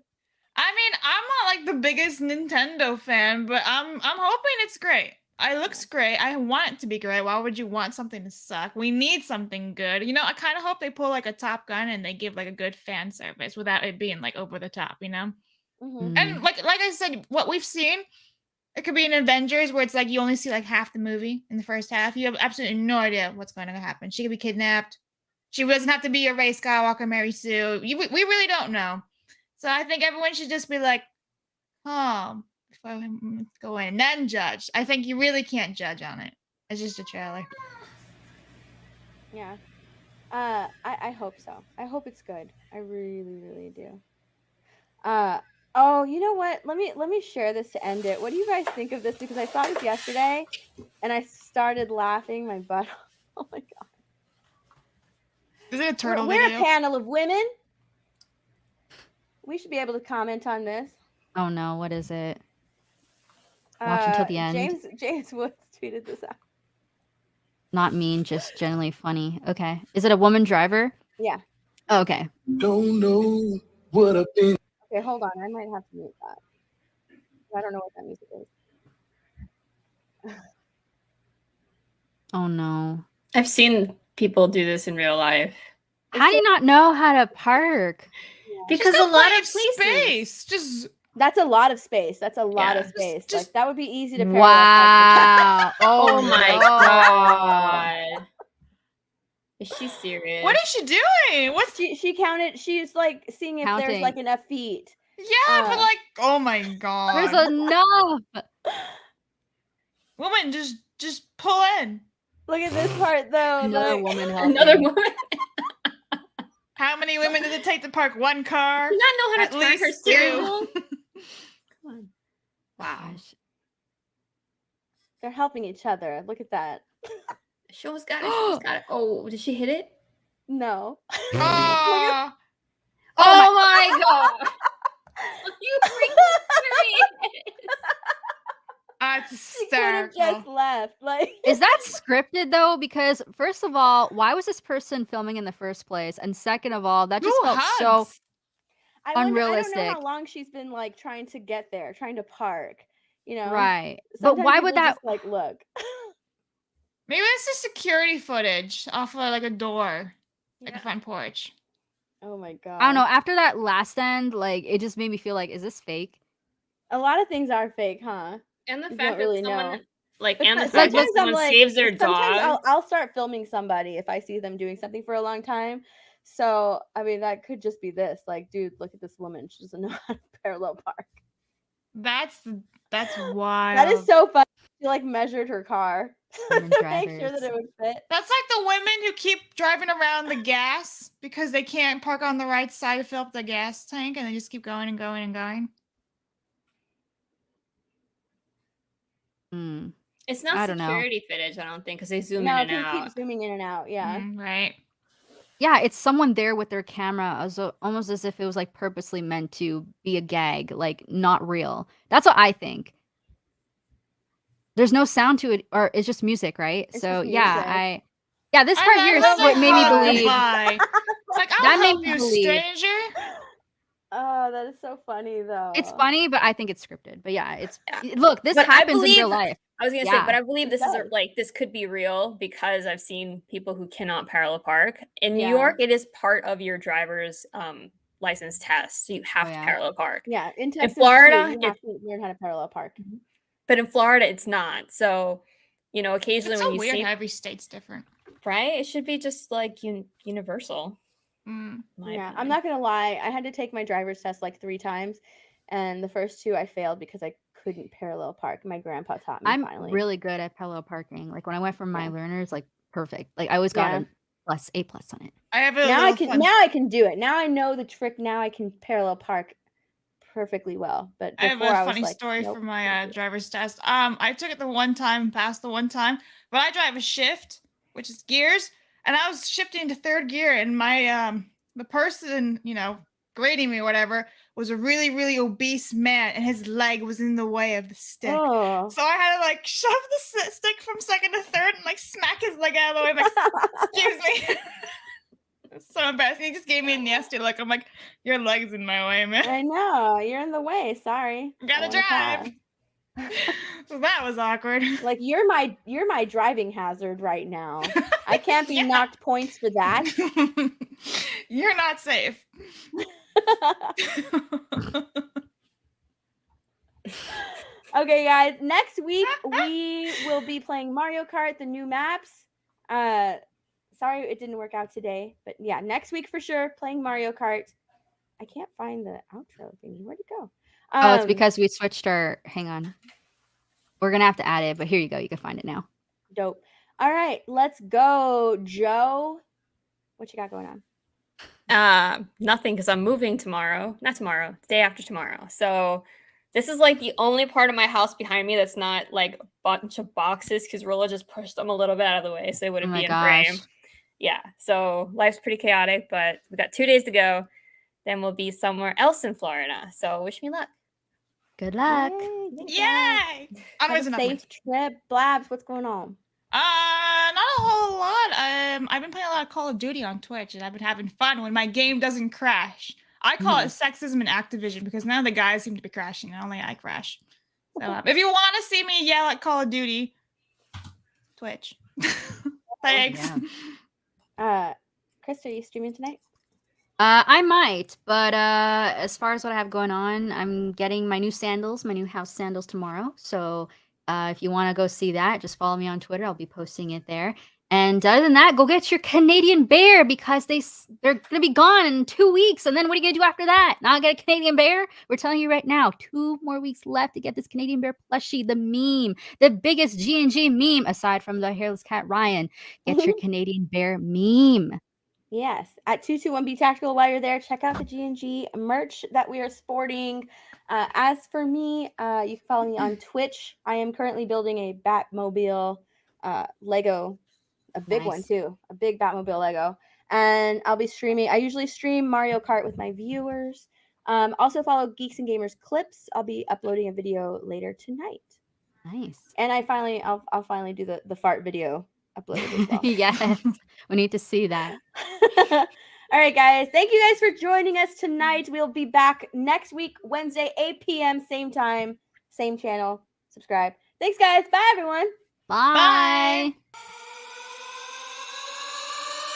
I mean, I'm not like the biggest Nintendo fan, but I'm hoping it's great. It looks great. I want it to be great. Why would you want something to suck? We need something good. You know, I kind of hope they pull like a Top Gun and they give like a good fan service without it being like over the top, you know? Mm-hmm. And like I said, what we've seen, it could be in Avengers where it's like you only see like half the movie in the first half. You have absolutely no idea what's going to happen. She could be kidnapped. She doesn't have to be a Rey Skywalker, Mary Sue. We really don't know. So I think everyone should just be like, calm before we go in and then judge. I think you really can't judge on it. It's just a trailer. Yeah. I hope so. I hope it's good. I really, really do. Oh, you know what? Let me share this to end it. What do you guys think of this? Because I saw this yesterday and I started laughing my butt off. Oh my god. Is it a turtle We're video? a panel of women. We should be able to comment on this. Oh no, what is it? Watch until the end. James Woods tweeted this out. Not mean, just generally funny. Okay. Is it a woman driver? Yeah. Oh, okay. Don't know what I've been. Okay, hold on. I might have to mute that. I don't know what that music is. Oh no. I've seen people do this in real life. How do you not know how to park? Because Just a lot plenty of places. space. Just That's a lot of space. That's a lot Yeah. of space. Just- Like that would be easy to parallel Wow. Oh my no. god. Is she serious? what is she doing? What's She counted. She's like seeing if there's Counting. like enough feet. yeah, but like, oh my god. There's enough. Woman, just pull in. Look at this part though. Another like- woman helping. Another woman? How many women did it take to park one car? Does not know how At to turn her least steering two. wheel? Come on. Wow. Gosh. They're helping each other. Look at that. Sho's got it. Sho's got it. Oh, did she hit it? No. Oh, Oh my god. You freaking serious? that's She could have hysterical. just left. Like Is that scripted though? Because first of all, why was this person filming in the first place? And second of all, that just Who felt so hugs? I don't know unrealistic. how long she's been like trying to get there, trying to park. You know. right. But Sometimes why would people that just, like look? Maybe this is security footage off of like a door, like a front porch. Oh my god. I don't know. After that last end, like it just made me feel like, is this fake? A lot of things are fake, huh? And the You fact don't that really someone know. like But and the so- fact that sometimes I'm someone like, saves their sometimes dog. I'll start filming somebody if I see them doing something for a long time. So I mean, that could just be this. Like, dude, look at this woman. She doesn't know how to parallel park. That's wild. That is so funny. She like measured her car Women to make sure that drivers. it would fit. That's like the women who keep driving around the gas because they can't park on the right side to fill up the gas tank, and they just keep going and going and going. Hmm. It's not I don't know. security footage, I don't think, because they zoom No, in and because out. keep zooming in and out. Yeah. Right. Yeah, it's someone there with their camera, almost as if it was like purposely meant to be a gag, like not real. That's what I think. There's no sound to it, or it's just music, right? It's So just yeah, music. this I part love here is how they what made me hug believe. goodbye. Like, I'll That made help me you, believe. stranger. Oh, that is so funny though. It's funny, but I think it's scripted. But yeah, it's Yeah. look, this But I happens in believe- real life. I was gonna Yeah. say, but I believe It this is does. like this could be real because I've seen people who cannot parallel park. In New Yeah. York, it is part of your driver's license test. So you have Oh, to yeah. parallel park. Yeah, in Texas, Florida, too, you have to learn how to parallel park. But in Florida, it's not. So, you know, occasionally It's when so you weird see, how every state's different. right, it should be just like universal. Mm. my Yeah, I'm opinion. not gonna lie. I had to take my driver's test like 3 times, and the first 2 I failed because I couldn't parallel park. My grandpa taught me I'm finally. really good at parallel parking. Like when I went for my Yeah. learners, like perfect. Like I always got Yeah. A plus on it. I have a Now I little can fun. now I can do it. Now I know the trick. Now I can parallel park perfectly well. But I have before a I was funny like, story nope, for my can't do it. driver's test. I took it the one time, passed the one time, but I drive a shift, which is gears, and I was shifting to third gear, and my the person, grading me or whatever was a really, really obese man, and his leg was in the way of the stick. Oh. So I had to like shove the stick from second to third and like smack his leg out of the way. I'm like, excuse me. It's so embarrassing. He just gave me a nasty look. I'm like, your leg's in my way, man. I know you're in the way. Sorry. Gotta I want a car. drive. So that was awkward. Like you're my driving hazard right now. I can't be Yeah. knocked points for that. You're not safe. Okay, guys. Next week we will be playing Mario Kart, the new maps. Sorry it didn't work out today, but yeah, next week for sure playing Mario Kart. I can't find the outro thingy. Where'd it go? Oh, it's because we switched our. Hang on. We're gonna have to add it, but here you go. You can find it now. Dope. All right, let's go, Joe. What you got going on? Nothing, because I'm moving tomorrow. Not tomorrow, the day after tomorrow. So this is like the only part of my house behind me that's not like a bunch of boxes, because Rolla just pushed them a little bit out of the way so they wouldn't Oh be my in gosh. frame. Yeah, so life's pretty chaotic, but we got 2 days to go. Then we'll be somewhere else in Florida. So wish me luck. Good luck. Yay, good job. Yay! Have Onwards a and safe upwards. trip. Blabs, what's going on? Not a whole lot. I've been playing a lot of Call of Duty on Twitch, and I've been having fun when my game doesn't crash. I call it sexism in Activision because none of the guys seem to be crashing. Only I crash. So if you want to see me yell at Call of Duty, Twitch. Thanks. Yeah. Chris, are you streaming tonight? I might, but as far as what I have going on, I'm getting my new sandals, my new house sandals tomorrow. So if you want to go see that, just follow me on Twitter. I'll be posting it there. And other than that, go get your Canadian bear because they're gonna be gone in 2 weeks. And then what are you gonna do after that? Not get a Canadian bear? We're telling you right now, 2 more weeks left to get this Canadian bear plushie, the meme, the biggest G&G meme aside from the hairless cat Ryan. Get your Canadian bear meme. Yes, at 221B Tactical. While you're there, check out the G&G merch that we are sporting. As for me, you can follow me on Twitch. I am currently building a Batmobile Lego, a big one Nice. too, a big Batmobile Lego. And I'll be streaming. I usually stream Mario Kart with my viewers. Also follow Geeks and Gamers Clips. I'll be uploading a video later tonight. Nice. And I'll finally do the fart video uploaded as well. Yes, we need to see that. All right, guys. Thank you guys for joining us tonight. We'll be back next week, Wednesday, 8 p.m., same time, same channel. Subscribe. Thanks, guys. Bye, everyone. Bye. Bye.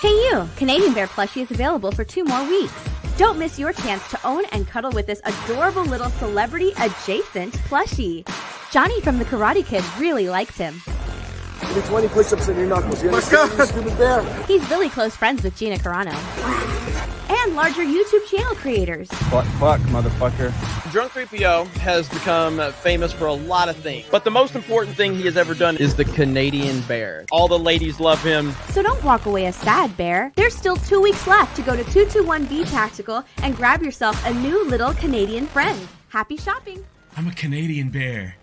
Hey you! Canadian Bear plushie is available for 2 more weeks. Don't miss your chance to own and cuddle with this adorable little celebrity-adjacent plushie. Johnny from the Karate Kid really likes him. Do 20 push-ups in your knuckles. Let's go, stupid bear. He's really close friends with Gina Carano. And larger YouTube channel creators. Fuck, motherfucker. Drunk 3PO has become famous for a lot of things, but the most important thing he has ever done is the Canadian Bear. All the ladies love him. So don't walk away a sad bear. There's still 2 weeks left to go to 221B Tactical and grab yourself a new little Canadian friend. Happy shopping! I'm a Canadian bear.